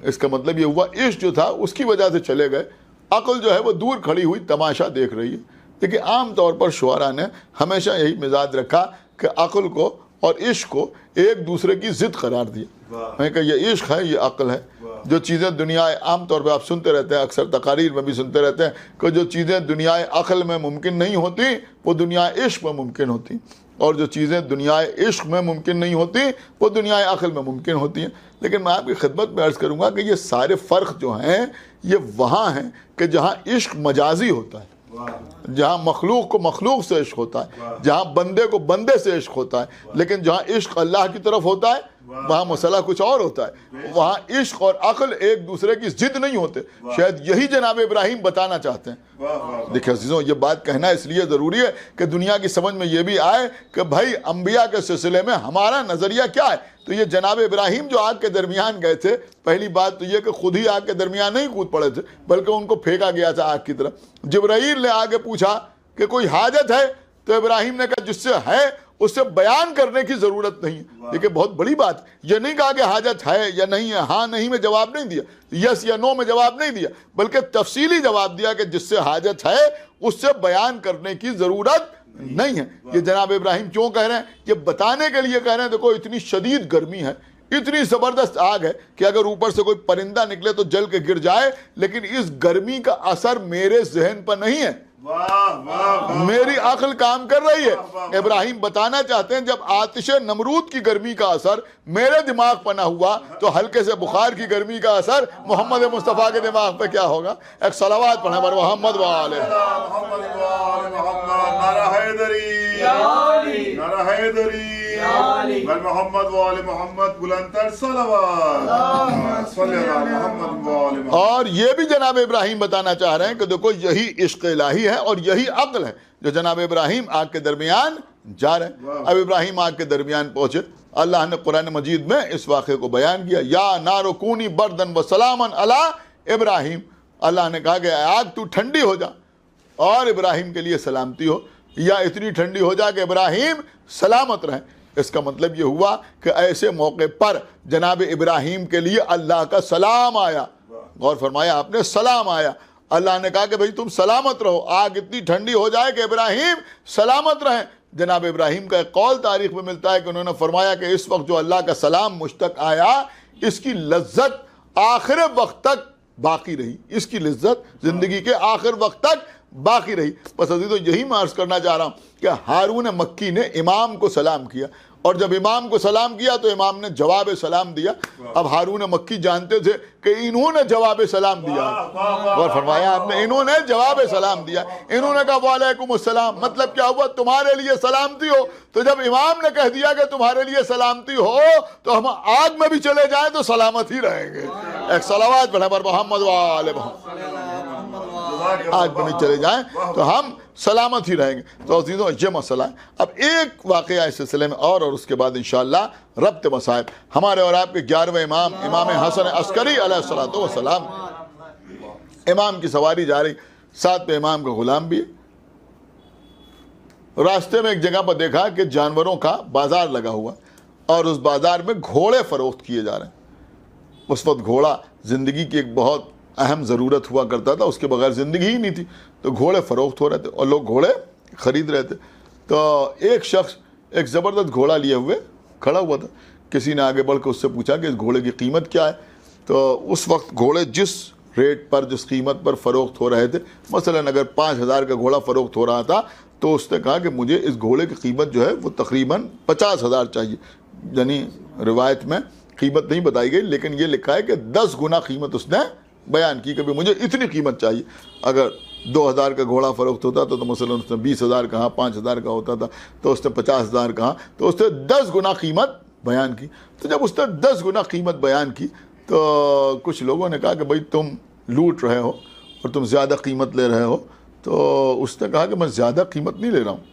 اس کا مطلب یہ ہوا عشق جو تھا اس کی وجہ سے چلے گئے، عقل جو ہے وہ دور کھڑی ہوئی تماشا دیکھ رہی ہے۔ دیکھیے عام طور پر شعراء نے ہمیشہ یہی مزاج رکھا کہ عقل کو اور عشق کو ایک دوسرے کی ضد قرار دیا۔ میں کہا یہ عشق ہے، یہ عقل ہے. جو چیزیں دنیا عام طور پہ آپ سنتے رہتے ہیں، اکثر تقاریر میں بھی سنتے رہتے ہیں کہ جو چیزیں دنیا عقل میں ممکن نہیں ہوتی وہ دنیا عشق میں ممکن ہوتی، اور جو چیزیں دنیا عشق میں ممکن نہیں ہوتی وہ دنیا عقل میں ممکن ہوتی ہیں. لیکن میں آپ کی خدمت میں عرض کروں گا کہ یہ سارے فرق جو ہیں یہ وہاں ہیں کہ جہاں عشق مجازی ہوتا ہے، جہاں مخلوق کو مخلوق سے عشق ہوتا ہے، جہاں بندے کو بندے سے عشق ہوتا ہے. لیکن جہاں عشق اللہ کی طرف ہوتا ہے وہاں مسئلہ کچھ اور ہوتا ہے. وہاں عشق اور عقل ایک دوسرے کی ضد نہیں ہوتے. شاید یہی جناب ابراہیم بتانا چاہتے ہیں. دیکھیں عزیزوں، یہ بات کہنا اس لیے ضروری ہے کہ دنیا کی سمجھ میں یہ بھی آئے کہ بھائی انبیاء کے سلسلے میں ہمارا نظریہ کیا ہے. تو یہ جناب ابراہیم جو آگ کے درمیان گئے تھے، پہلی بات تو یہ کہ خود ہی آگ کے درمیان نہیں کود پڑے تھے بلکہ ان کو پھینکا گیا تھا آگ کی طرف. جبرائیل نے آگے پوچھا کہ کوئی حاجت ہے، تو ابراہیم نے کہا جس سے ہے اس سے بیان کرنے کی ضرورت نہیں. دیکھیں بہت بڑی بات، یہ نہیں کہا کہ حاجت ہے یا نہیں ہے، ہاں نہیں میں جواب نہیں دیا، یس یا نو میں جواب نہیں دیا، بلکہ تفصیلی جواب دیا کہ جس سے حاجت ہے اس سے بیان کرنے کی ضرورت نہیں ہے. یہ جناب ابراہیم کیوں کہہ رہے ہیں؟ یہ بتانے کے لیے کہہ رہے ہیں دیکھو اتنی شدید گرمی ہے، اتنی زبردست آگ ہے کہ اگر اوپر سے کوئی پرندہ نکلے تو جل کے گر جائے، لیکن اس گرمی کا اثر میرے ذہن پر نہیں ہے، میری عقل کام کر رہی ہے. ابراہیم بتانا چاہتے ہیں جب آتش نمرود کی گرمی کا اثر میرے دماغ پر نہ ہوا تو ہلکے سے بخار کی گرمی کا اثر محمد مصطفیٰ کے دماغ پہ کیا ہوگا. ایک صلوات پڑھیں بر محمد وآلہ. نعرہ حیدری، نعرہ حیدری، بر محمد وآل محمد، بلندتر صلوات صلی اللہ علیہ محمد وآل محمد. اور یہ بھی جناب ابراہیم بتانا چاہ رہے ہیں کہ دیکھو یہی عشق الہی ہے اور یہی عقل ہے جو جناب ابراہیم آگ کے درمیان جا رہے ہیں. اب ابراہیم آگ کے درمیان پہنچے، اللہ نے قرآن مجید میں اس واقعے کو بیان کیا. یا نار کونی بردن و سلاما علی ابراہیم. اللہ نے کہا کہ آگ تو ٹھنڈی ہو جا اور ابراہیم کے لیے سلامتی ہو، یا اتنی ٹھنڈی ہو جا کہ ابراہیم سلامت رہیں. اس کا مطلب یہ ہوا کہ ایسے موقع پر جناب ابراہیم کے لیے اللہ کا سلام آیا. غور فرمایا آپ نے، سلام آیا. اللہ نے کہا کہ بھئی تم سلامت رہو، آگ اتنی ٹھنڈی ہو جائے کہ ابراہیم سلامت رہیں. جناب ابراہیم کا ایک قول تاریخ میں ملتا ہے کہ انہوں نے فرمایا کہ اس وقت جو اللہ کا سلام مجھ تک آیا اس کی لذت آخر وقت تک باقی رہی، اس کی لذت زندگی کے آخر وقت تک باقی رہی. بس عزیزو یہی میں عرض کرنا چاہ رہا ہوں کہ ہارون مکی نے امام کو سلام کیا، اور جب امام کو سلام کیا تو امام نے جواب سلام دیا. اب ہارون مکی جانتے تھے کہ انہوں نے جواب سلام دیا، اور فرمایا آپ نے انہوں نے جواب سلام دیا. انہوں نے کہا وعلیکم السلام، مطلب کیا ہوا؟ تمہارے لیے سلامتی ہو. تو جب امام نے کہہ دیا کہ تمہارے لیے سلامتی ہو تو ہم آگ میں بھی چلے جائیں تو سلامت ہی رہیں گے. ایک صلوات پڑھیں پر محمد وآل محمد. آگ میں بھی چلے جائیں تو ہم سلامت ہی رہیں گے. تو عزیزوں یہ مسئلہ ہے. اب ایک واقعہ اس سلسلے میں اور اس کے بعد انشاءاللہ ربط مصائب. ہمارے اور آپ کے 11ویں امام امام حسن عسکری علیہ الصلوۃ والسلام، امام کی سواری جا رہی، ساتھ پہ امام کا غلام بھی ہے. راستے میں ایک جگہ پر دیکھا کہ جانوروں کا بازار لگا ہوا اور اس بازار میں گھوڑے فروخت کیے جا رہے ہیں. اس وقت گھوڑا زندگی کی ایک بہت اہم ضرورت ہوا کرتا تھا، اس کے بغیر زندگی ہی نہیں تھی. تو گھوڑے فروخت ہو رہے تھے اور لوگ گھوڑے خرید رہے تھے. تو ایک شخص ایک زبردست گھوڑا لیے ہوئے کھڑا ہوا تھا. کسی نے آگے بڑھ کے اس سے پوچھا کہ اس گھوڑے کی قیمت کیا ہے. تو اس وقت گھوڑے جس ریٹ پر جس قیمت پر فروخت ہو رہے تھے، مثلاً اگر 5,000 کا گھوڑا فروخت ہو رہا تھا تو اس نے کہا کہ مجھے اس گھوڑے کی قیمت جو ہے وہ تقریباً 50,000 چاہیے. یعنی روایت میں قیمت نہیں بتائی گئی لیکن یہ لکھا ہے کہ 10 گنا قیمت اس نے بیان کی کہ مجھے اتنی قیمت چاہیے. اگر 2,000 کا گھوڑا فروخت ہوتا تو مثلاً اس نے 20,000 کہا، 5,000 کا ہوتا تھا تو اس نے 50,000 کہا، تو اس نے 10 گنا قیمت بیان کی. تو جب اس نے 10 گنا قیمت بیان کی تو کچھ لوگوں نے کہا کہ بھائی تم لوٹ رہے ہو اور تم زیادہ قیمت لے رہے ہو. تو اس نے کہا کہ میں زیادہ قیمت نہیں لے رہا ہوں،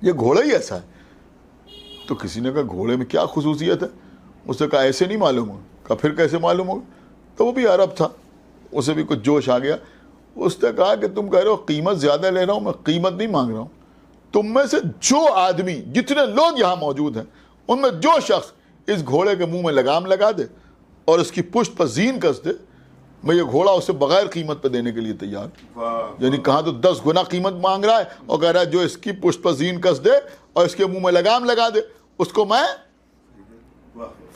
یہ گھوڑا ہی ایسا ہے. تو کسی نے کہا گھوڑے میں کیا خصوصیت ہے؟ اس نے کہا ایسے نہیں معلوم ہوگا. کہا پھر کیسے معلوم ہوگا؟ تو وہ بھی عرب تھا، اسے بھی کچھ جوش آ گیا. اس نے کہا کہ تم کہہ رہے ہو قیمت زیادہ لے رہا ہوں، میں قیمت نہیں مانگ رہا ہوں. تم میں سے جو آدمی، جتنے لوگ یہاں موجود ہیں، ان میں جو شخص اس گھوڑے کے منہ میں لگام لگا دے اور اس کی پشت پر زین کس دے، میں یہ گھوڑا اسے بغیر قیمت پہ دینے کے لیے تیار. یعنی کہاں تو 10 گنا قیمت مانگ رہا ہے اور کہہ رہا ہے جو اس کی پشت پر زین کس دے اور اس کے منہ میں لگام لگا دے اس کو میں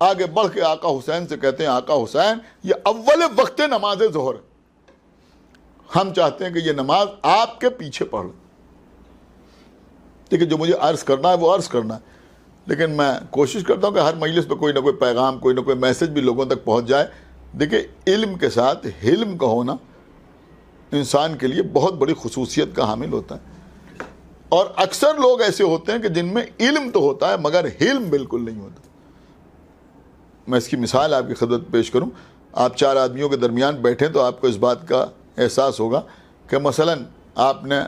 آگے بڑھ کے آقا حسین سے کہتے ہیں آقا حسین یہ اول وقت نماز ظہر ہے، ہم چاہتے ہیں کہ یہ نماز آپ کے پیچھے پڑھ لیں۔ لیکن جو مجھے عرض کرنا ہے وہ عرض کرنا ہے، لیکن میں کوشش کرتا ہوں کہ ہر مجلس میں کوئی نہ کوئی پیغام، کوئی نہ کوئی میسج بھی لوگوں تک پہنچ جائے۔ دیکھیں علم کے ساتھ حلم کا ہونا انسان کے لیے بہت بڑی خصوصیت کا حامل ہوتا ہے، اور اکثر لوگ ایسے ہوتے ہیں کہ جن میں علم تو ہوتا ہے مگر حلم بالکل نہیں ہوتا۔ میں اس کی مثال آپ کی خدمت پیش کروں، آپ 4 آدمیوں کے درمیان بیٹھیں تو آپ کو اس بات کا احساس ہوگا کہ مثلاً آپ نے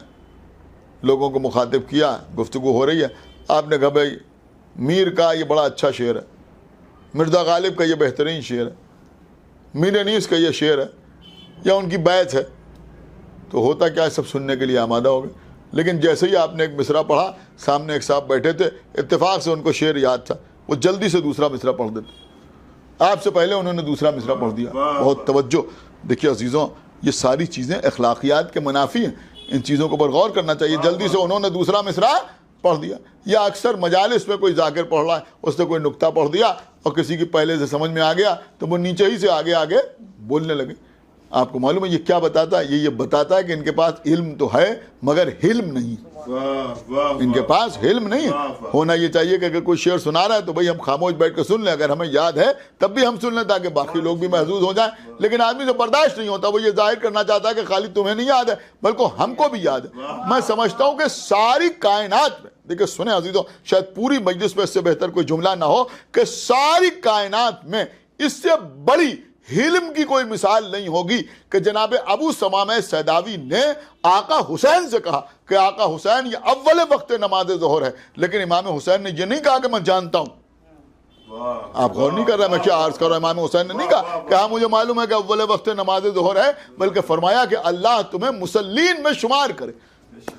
لوگوں کو مخاطب کیا، گفتگو ہو رہی ہے، آپ نے کہا بھائی میر کا یہ بڑا اچھا شعر ہے، مرزا غالب کا یہ بہترین شعر ہے، میر انیس کا یہ شعر ہے، یا ان کی بیعت ہے، تو ہوتا کیا ہے سب سننے کے لیے آمادہ ہو گئے۔ لیکن جیسے ہی آپ نے ایک مصرع پڑھا، سامنے ایک صاحب بیٹھے تھے، اتفاق سے ان کو شعر یاد تھا، وہ جلدی سے دوسرا مصرع پڑھ دیتے، آپ سے پہلے انہوں نے دوسرا مصرع پڑھ دیا۔ بہت توجہ، دیکھیے عزیزوں یہ ساری چیزیں اخلاقیات کے منافی ہیں، ان چیزوں کو پر غور کرنا چاہیے۔ جلدی سے انہوں نے دوسرا مصرع پڑھ دیا، یا اکثر مجالس میں کوئی ذاکر پڑھ رہا ہے، اس نے کوئی نقطہ پڑھ دیا اور کسی کی پہلے سے سمجھ میں آ گیا تو وہ نیچے ہی سے آگے آگے بولنے لگے۔ آپ کو معلوم ہے یہ کیا بتاتا ہے؟ یہ بتاتا ہے کہ ان کے پاس علم تو ہے مگر حلم نہیں، ان کے پاس حلم نہیں ہے۔ ہونا یہ چاہیے کہ اگر کوئی شعر سنا رہا ہے تو بھائی ہم خاموش بیٹھ کے سن لیں، اگر ہمیں یاد ہے تب بھی ہم سن لیں تاکہ باقی لوگ بھی محظوظ ہو جائیں۔ لیکن آدمی سے برداشت نہیں ہوتا، وہ یہ ظاہر کرنا چاہتا ہے کہ خالی تمہیں نہیں یاد ہے بلکہ ہم کو بھی یاد ہے۔ میں سمجھتا ہوں کہ ساری کائنات میں، دیکھیں سنیں عزیزوں، شاید پوری مجلس میں اس سے بہتر کوئی جملہ نہ ہو کہ ساری کائنات میں اس سے بڑی حلم کی کوئی مثال نہیں ہوگی کہ جناب ابو ثمامہ سیداوی نے آقا حسین سے کہا کہ آقا حسین یہ اول وقت نماز ظہر ہے، لیکن امام حسین نے یہ نہیں کہا کہ میں جانتا ہوں۔ آپ غور نہیں کر رہے میں کیا عرض کر رہا ہوں؟ امام حسین نے نہیں کہا کہ ہاں مجھے معلوم ہے کہ اول وقت نماز ظہر ہے، بلکہ فرمایا کہ اللہ تمہیں مصلین میں شمار کرے۔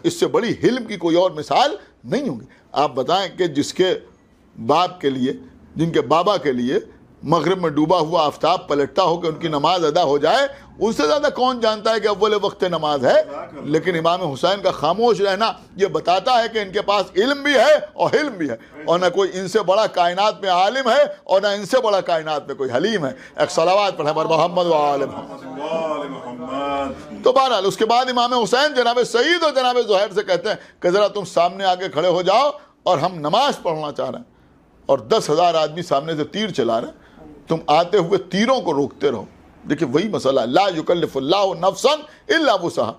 اس سے بڑی حلم کی کوئی اور مثال نہیں ہوگی۔ آپ بتائیں کہ جس کے باپ کے لیے، جن کے بابا کے لیے مغرب میں ڈوبا ہوا آفتاب پلٹتا ہو کہ ان کی نماز ادا ہو جائے، ان سے زیادہ کون جانتا ہے کہ اول وقت نماز ہے؟ لیکن امام حسین کا خاموش رہنا یہ بتاتا ہے کہ ان کے پاس علم بھی ہے اور حلم بھی ہے، اور نہ کوئی ان سے بڑا کائنات میں عالم ہے اور نہ ان سے بڑا کائنات میں کوئی حلیم ہے۔ ایک صلوات پڑھیں پر محمد و آل محمد۔ تو بہرحال اس کے بعد امام حسین جناب سعید اور جناب زہیر سے کہتے ہیں کہ ذرا تم سامنے آگے کھڑے ہو جاؤ اور ہم نماز پڑھنا چاہ رہے ہیں، اور 10,000 آدمی سامنے سے تیر چلا رہے ہیں، تم آتے ہوئے تیروں کو روکتے رہو۔ دیکھیں وہی مسئلہ، لا یکلف اللہ نفسا الا وسعها۔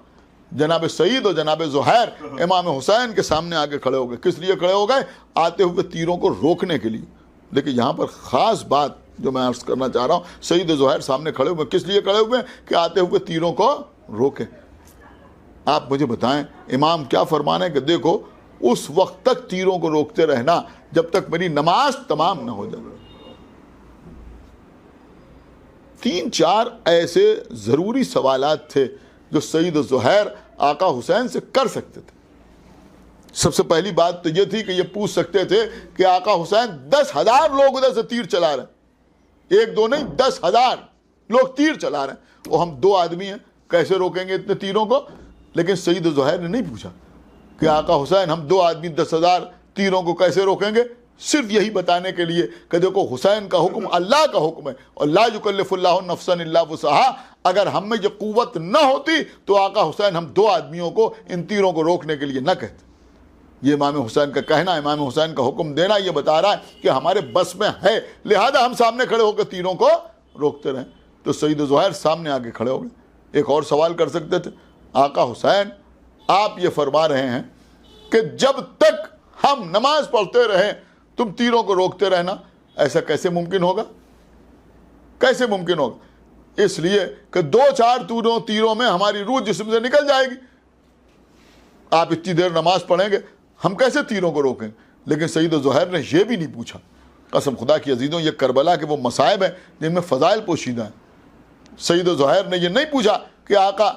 جناب سعید اور جناب زہیر امام حسین کے سامنے آگے کھڑے ہو گئے۔ کس لیے کھڑے ہو گئے؟ آتے ہوئے تیروں کو روکنے کے لیے۔ لیکن یہاں پر خاص بات جو میں عرض کرنا چاہ رہا ہوں، سعید و زہیر سامنے کھڑے ہوئے کس لیے کھڑے ہوئے کہ آتے ہوئے تیروں کو روکیں۔ آپ مجھے بتائیں امام کیا فرمانے کہ دیکھو اس وقت تک تیروں کو روکتے رہنا جب تک میری نماز تمام نہ ہو جائے۔ 3-4 ایسے ضروری سوالات تھے جو سعید و زہیر آقا حسین سے کر سکتے تھے۔ سب سے پہلی بات تو یہ تھی کہ یہ پوچھ سکتے تھے کہ آقا حسین 10,000 لوگ ادھر سے تیر چلا رہے ہیں، 1-2 نہیں 10,000 لوگ تیر چلا رہے ہیں، وہ ہم 2 آدمی ہیں، کیسے روکیں گے اتنے تیروں کو؟ لیکن سعید و زہیر نے نہیں پوچھا کہ آقا حسین ہم 2 آدمی 10,000 تیروں کو کیسے روکیں گے، صرف یہی بتانے کے لیے کہ دیکھو حسین کا حکم اللہ کا حکم ہے، اور لا یکلف اللہ نفسا الا وسعها۔ اگر ہم میں یہ قوت نہ ہوتی تو آقا حسین ہم 2 آدمیوں کو ان تیروں کو روکنے کے لیے نہ کہتے۔ یہ امام حسین کا کہنا، امام حسین کا حکم دینا یہ بتا رہا ہے کہ ہمارے بس میں ہے، لہذا ہم سامنے کھڑے ہو کے تیروں کو روکتے رہیں۔ تو سعید و زہیر سامنے آگے کھڑے ہو گئے۔ ایک اور سوال کر سکتے تھے، آقا حسین آپ یہ فرما رہے ہیں کہ جب تک ہم نماز پڑھتے رہیں تم تیروں کو روکتے رہنا، ایسا کیسے ممکن ہوگا؟ کیسے ممکن ہوگا؟ اس لیے کہ 2-4 تیروں میں ہماری روح جسم سے نکل جائے گی۔ آپ اتنی دیر نماز پڑھیں گے، ہم کیسے تیروں کو روکیں؟ لیکن سعید و زہیر نے یہ بھی نہیں پوچھا۔ قسم خدا کی عزیزوں، یہ کربلا کے وہ مصائب ہیں جن میں فضائل پوشیدہ ہیں۔ سعید و زہیر نے یہ نہیں پوچھا کہ آقا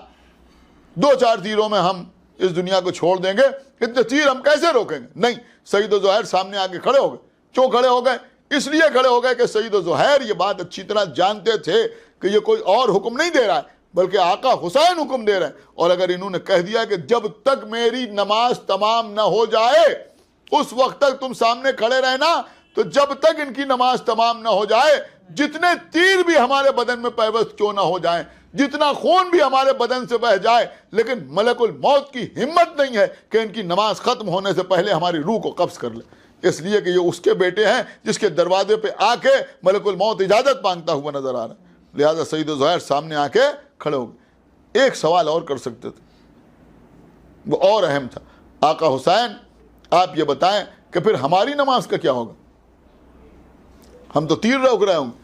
2-4 تیروں میں ہم اس دنیا کو چھوڑ دیں گے، اتنے تیر ہم کیسے روکیں گے؟ نہیں، سعید و زہیر سامنے آگے کھڑے ہو گئے۔ کیوں کھڑے ہو گئے؟ اس لیے کھڑے ہو گئے کہ سعید و زہیر یہ بات اچھی طرح جانتے تھے کہ یہ کوئی اور حکم نہیں دے رہا ہے بلکہ آقا حسین حکم دے رہے ہیں، اور اگر انہوں نے کہہ دیا کہ جب تک میری نماز تمام نہ ہو جائے اس وقت تک تم سامنے کھڑے رہنا، تو جب تک ان کی نماز تمام نہ ہو جائے، جتنے تیر بھی ہمارے بدن میں پیوست کیوں نہ ہو جائیں، جتنا خون بھی ہمارے بدن سے بہہ جائے، لیکن ملک الموت کی ہمت نہیں ہے کہ ان کی نماز ختم ہونے سے پہلے ہماری روح کو قبض کر لے، اس لیے کہ یہ اس کے بیٹے ہیں جس کے دروازے پہ آ کے ملک الموت اجازت مانگتا ہوا نظر آ رہا ہے۔ لہذا سید زہیر سامنے آ کے کھڑے ہو گئے۔ ایک سوال اور کر سکتے تھے، وہ اور اہم تھا، آقا حسین آپ یہ بتائیں کہ پھر ہماری نماز کا کیا ہوگا؟ ہم تو تیر روک رہے ہوں گے،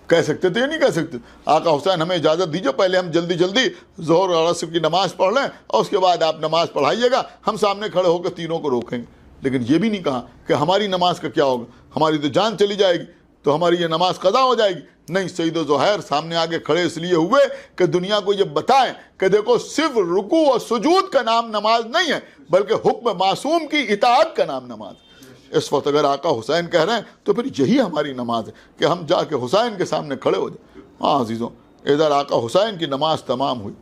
کہہ سکتے تھے یا نہیں کہہ سکتے؟ آقا حسین ہمیں اجازت دیجیے، پہلے ہم جلدی جلدی ظہر اور عصر کی نماز پڑھ لیں اور اس کے بعد آپ نماز پڑھائیے گا، ہم سامنے کھڑے ہو کے تینوں کو روکیں گے۔ لیکن یہ بھی نہیں کہا کہ ہماری نماز کا کیا ہوگا، ہماری تو جان چلی جائے گی تو ہماری یہ نماز قضا ہو جائے گی۔ نہیں، سید و زہیر سامنے آگے کھڑے اس لیے ہوئے کہ دنیا کو یہ بتائیں کہ دیکھو صرف رکوع اور سجود کا نام نماز نہیں ہے، بلکہ حکم معصوم کی اطاعت کا نام نماز ہے۔ اس وقت اگر آقا حسین کہہ رہے ہیں تو پھر یہی ہماری نماز ہے کہ ہم جا کے حسین کے سامنے کھڑے ہو جائیں۔ ہاں عزیزوں، ادھر آقا حسین کی نماز تمام ہوئی،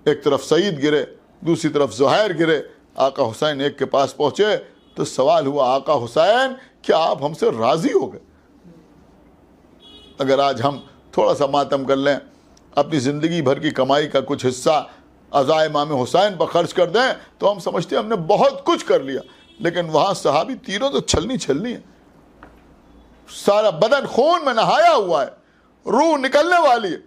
ایک طرف سعید گرے، دوسری طرف زہیر گرے، آقا حسین ایک کے پاس پہنچے تو سوال ہوا، آقا حسین کیا آپ ہم سے راضی ہو گئے؟ اگر آج ہم تھوڑا سا ماتم کر لیں، اپنی زندگی بھر کی کمائی کا کچھ حصہ عزا امام حسین پر خرچ کر دیں تو ہم سمجھتے ہیں ہم نے بہت کچھ کر لیا، لیکن وہاں صحابی تیروں تو چھلنی ہے، سارا بدن خون میں نہایا ہوا ہے، روح نکلنے والی ہے،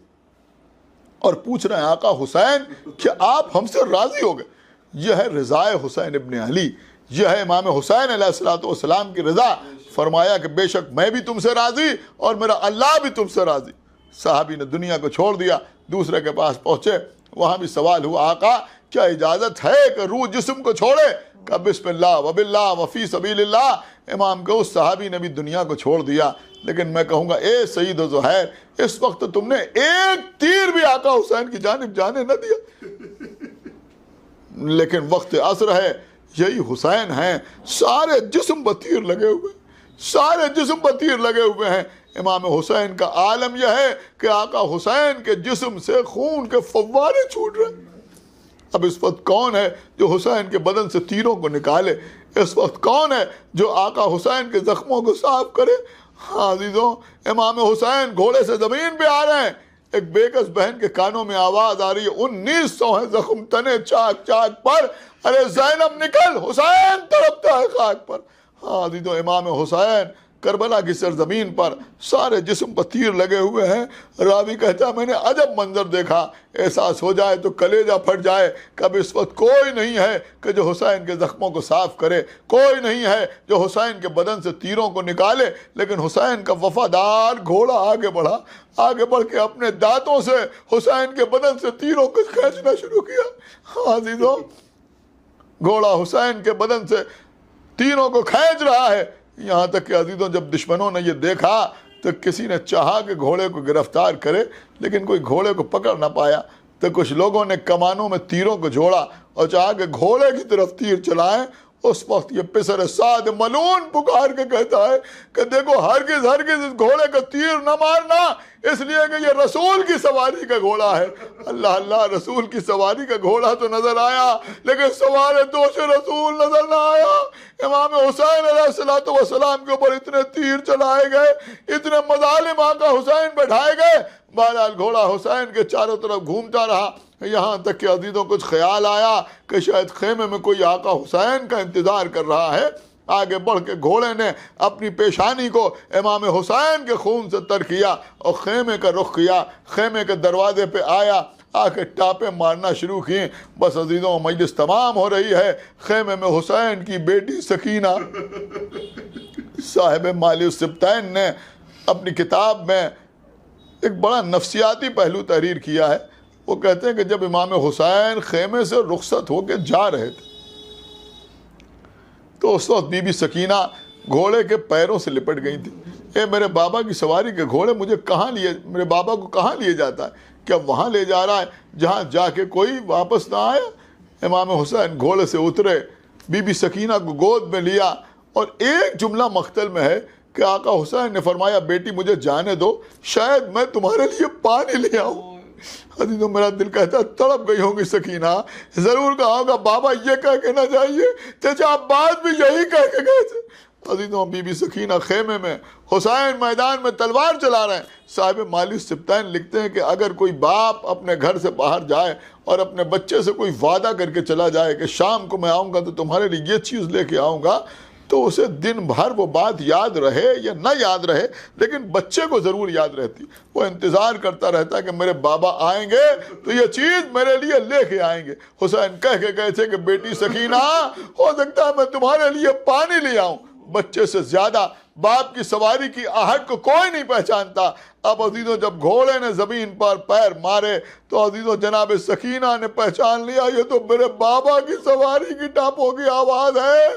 اور پوچھ رہے ہیں آقا حسین کیا آپ ہم سے راضی ہو گئے؟ یہ ہے رضا حسین ابن علی، یہ ہے امام حسین علیہ السلام کی رضا۔ فرمایا کہ بے شک میں بھی تم سے راضی اور میرا اللہ بھی تم سے راضی۔ صحابی نے دنیا کو چھوڑ دیا، دوسرے کے پاس پہنچے، وہاں بھی سوال ہوا، آقا کیا اجازت ہے کہ روح جسم کو چھوڑے؟ کہ بسم اللہ وباللہ وفی سبیل اللہ۔ امام کے اس صحابی نے بھی دنیا کو چھوڑ دیا، لیکن میں کہوں گا اے سعید و زہیر، اس وقت تم نے ایک تیر بھی آقا حسین کی جانب جانے نہ دیا، لیکن وقت عصر ہے، یہی حسین ہیں، سارے جسم پر تیر لگے ہوئے، سارے جسم پر تیر لگے ہوئے ہیں۔ امام حسین کا عالم یہ ہے کہ آقا حسین کے جسم سے خون کے فوارے چھوٹ رہے ہیں۔ اب اس وقت کون ہے جو حسین کے بدن سے تیروں کو نکالے؟ اس وقت کون ہے جو آقا حسین کے زخموں کو صاف کرے؟ ہاں عزیزوں، امام حسین گھوڑے سے زمین پہ آ رہے ہیں، ایک بیکس بہن کے کانوں میں آواز آ رہی ہے، 1900 ہیں زخم تنے چاک چاک پر، ارے زینب نکل، حسین تڑپتا ہے خاک پر۔ ہاں عزیزوں، امام حسین کربلا کی سرزمین پر سارے جسم پر تیر لگے ہوئے ہیں۔ راوی کہتا ہے میں نے عجب منظر دیکھا، احساس ہو جائے تو کلیجہ پھٹ جائے۔ کب اس وقت کوئی نہیں ہے کہ جو حسین کے زخموں کو صاف کرے، کوئی نہیں ہے جو حسین کے بدن سے تیروں کو نکالے، لیکن حسین کا وفادار گھوڑا آگے بڑھا، آگے بڑھ کے اپنے دانتوں سے حسین کے بدن سے تیروں کو کھینچنا شروع کیا۔ ہاں عزیزوں، گھوڑا حسین کے بدن سے تیروں کو کھینچ رہا ہے، یہاں تک کہ عزیزوں جب دشمنوں نے یہ دیکھا تو کسی نے چاہا کہ گھوڑے کو گرفتار کرے، لیکن کوئی گھوڑے کو پکڑ نہ پایا، تو کچھ لوگوں نے کمانوں میں تیروں کو جوڑا اور چاہا کہ گھوڑے کی طرف تیر چلائیں۔ اس وقت یہ پسر سعد ملعون پکار کے کہتا ہے کہ دیکھو ہرگز ہرگز اس گھوڑے کا تیر نہ مارنا، اس لیے کہ یہ رسول کی سواری کا گھوڑا ہے۔ اللہ اللہ، رسول کی سواری کا گھوڑا تو نظر آیا لیکن سوار دوش رسول نظر نہ آیا۔ امام حسین علیہ السلام کے اوپر اتنے تیر چلائے گئے، اتنے مظالم آقا حسین بٹھائے گئے، بہرحال گھوڑا حسین کے چاروں طرف گھومتا رہا، یہاں تک کہ عزیزوں کچھ خیال آیا کہ شاید خیمے میں کوئی آقا حسین کا انتظار کر رہا ہے۔ آگے بڑھ کے گھوڑے نے اپنی پیشانی کو امام حسین کے خون سے تر کیا اور خیمے کا رخ کیا، خیمے کے دروازے پہ آیا، آ کے ٹاپیں مارنا شروع کی۔ بس عزیزوں مجلس تمام ہو رہی ہے، خیمے میں حسین کی بیٹی سکینہ، صاحب مالی السبتین نے اپنی کتاب میں ایک بڑا نفسیاتی پہلو تحریر کیا ہے۔ وہ کہتے ہیں کہ جب امام حسین خیمے سے رخصت ہو کے جا رہے تھے تو اس وقت بی بی سکینہ گھوڑے کے پیروں سے لپٹ گئی تھی۔ اے میرے بابا کی سواری کے گھوڑے، مجھے میرے بابا کو کہاں لیے جاتا ہے؟ کیا وہاں لے جا رہا ہے جہاں جا کے کوئی واپس نہ آیا؟ امام حسین گھوڑے سے اترے، بی بی سکینہ کو گود میں لیا، اور ایک جملہ مقتل میں ہے کہ آقا حسین نے فرمایا بیٹی مجھے جانے دو، شاید میں تمہارے لیے پانی لے آؤں۔ حدیثوں میرا دل کہتا ہے تڑپ گئی ہوگی سکینہ، ضرور کہا ہوگا بابا یہ کہہ کے نہ جائیے، چچا عباس بھی یہی کہہ کے گئے تھے۔ عزیزوں بی بی سکینہ خیمے میں، حسین میدان میں تلوار چلا رہے ہیں۔ صاحب مالی سبطین لکھتے ہیں کہ اگر کوئی باپ اپنے گھر سے باہر جائے اور اپنے بچے سے کوئی وعدہ کر کے چلا جائے کہ شام کو میں آؤں گا تو تمہارے لیے یہ چیز لے کے آؤں گا، تو اسے دن بھر وہ بات یاد رہے یا نہ یاد رہے، لیکن بچے کو ضرور یاد رہتی۔ وہ انتظار کرتا رہتا ہے کہ میرے بابا آئیں گے تو یہ چیز میرے لیے لے کے آئیں گے۔ حسین کہہ کے گئے تھے کہ بیٹی سکینہ، ہو سکتا ہے میں تمہارے لیے پانی لے آؤں۔ بچے سے زیادہ باپ کی سواری کی آہٹ کو کوئی نہیں پہچانتا۔ اب عزیزوں جب گھوڑے نے زمین پر پیر مارے تو عزیزوں جناب سکینہ نے پہچان لیا یہ تو میرے بابا کی سواری کی ٹاپوں کی آواز ہے۔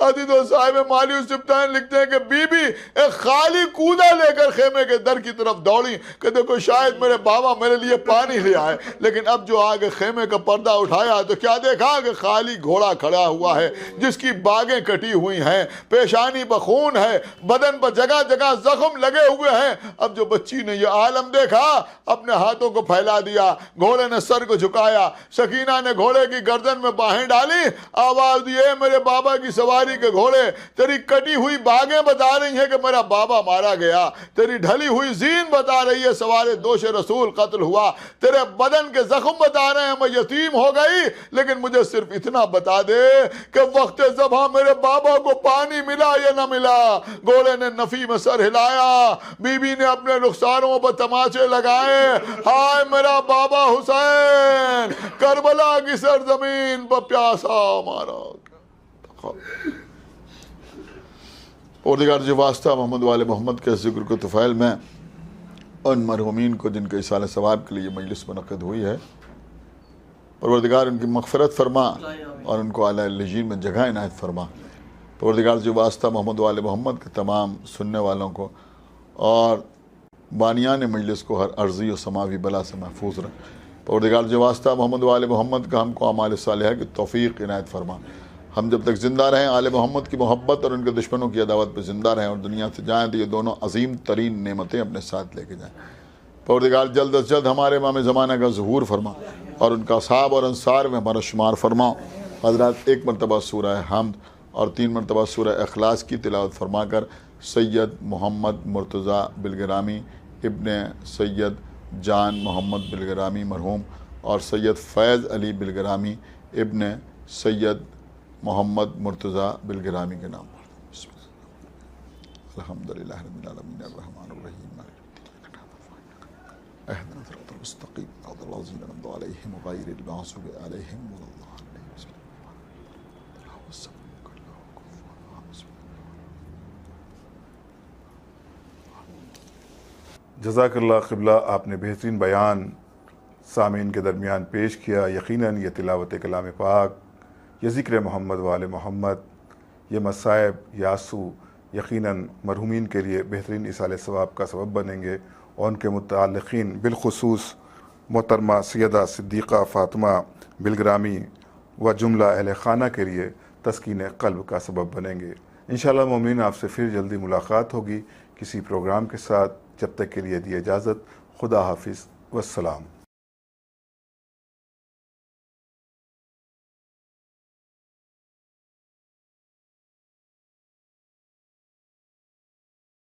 عزیزوں صاحب مالی سبطین لکھتے ہیں کہ بی بی ایک خالی کودا لے کر خیمے کے در کی طرف دوڑی کہ دیکھو شاید میرے بابا میرے لیے پانی لے آئے، لیکن اب جو آگے خیمے کا پردہ اٹھایا تو کیا دیکھا کہ خالی گھوڑا کھڑا ہوا ہے جس کی باگیں کٹی ہوئی ہیں، پیشانی پر خون ہے، بدن پر جگہ جگہ زخم لگے ہوئے ہیں۔ اب جو بچی نے یہ عالم دیکھا اپنے ہاتھوں کو پھیلا دیا، گھوڑے نے سر کو جھکایا، سکینہ نے گھوڑے کی گردن میں باہیں ڈالی، آواز دی اے میرے بابا کی سواری کے گھوڑے، تیری کٹی ہوئی باگیں بتا رہی ہیں کہ میرا بابا مارا گیا، تیری ڈھلی ہوئی زین بتا رہی ہے سوار دوش رسول قتل ہوا، تیرے بدن کے زخم بتا رہے ہیں میں یتیم ہو گئی، لیکن مجھے صرف اتنا بتا دے کہ وقت ذبح میرے بابا کو پانی ملا یا نہ ملا۔ گھوڑے نے نفی میں سر ہلایا، بی بی نے اپنے رخساروں پر تماچے لگائے، ہائے میرا بابا حسین کربلا کی سرزمین پر پیاسا مارا۔ پروردگار جو واسطہ محمد وال محمد کے ذکر کو طفیل میں ان مرحومین کو جن کے اصالہ ثواب کے لیے مجلس منعقد ہوئی ہے، پروردگار ان کی مغفرت فرما اور ان کو اعلی الجین میں جگہ عنایت فرما۔ پروردگار جو واسطہ محمد وال محمد کے تمام سننے والوں کو اور بانیان مجلس کو ہر عرضی و سماوی بلا سے محفوظ رکھ۔ پروردگار جو واسطہ محمد وال محمد کا ہم کو اعمال صالحہ کی توفیق عنایت فرما۔ ہم جب تک زندہ رہیں آل محمد کی محبت اور ان کے دشمنوں کی عداوت پہ زندہ رہیں اور دنیا سے جائیں تو یہ دونوں عظیم ترین نعمتیں اپنے ساتھ لے کے جائیں۔ پروردگار جلد از جلد ہمارے امام زمانہ کا ظہور فرما اور ان کا اصحاب اور انصار میں ہمارا شمار فرما۔ حضرات ایک مرتبہ سورہ حمد اور 3 مرتبہ سورہ اخلاص کی تلاوت فرما کر سید محمد مرتضیٰ بلگرامی ابن سید جان محمد بلگرامی مرحوم اور سید فیض علی بلگرامی ابن سید محمد مرتضیٰ بلگرامی کے نام پر الحمدللہ رب العالمین الرحمن الرحیم اهدنا الصراط المستقيم صراط الذين أنعمت عليهم غير المغضوب عليهم ولا الضالين۔ جزاک اللہ قبلہ، آپ نے بہترین بیان سامعین کے درمیان پیش کیا۔ یقیناً یہ تلاوت کلام پاک، یہ ذکر محمد وآل محمد، یہ مصائب یاسو یقیناً مرحومین کے لیے بہترین ایصال ثواب کا سبب بنیں گے اور ان کے متعلقین بالخصوص محترمہ سیدہ صدیقہ فاطمہ بلگرامی و جملہ اہل خانہ کے لیے تسکین قلب کا سبب بنیں گے۔ انشاءاللہ مومنین آپ سے پھر جلدی ملاقات ہوگی کسی پروگرام کے ساتھ۔ جب تک کے لیے دی اجازت، خدا حافظ والسلام۔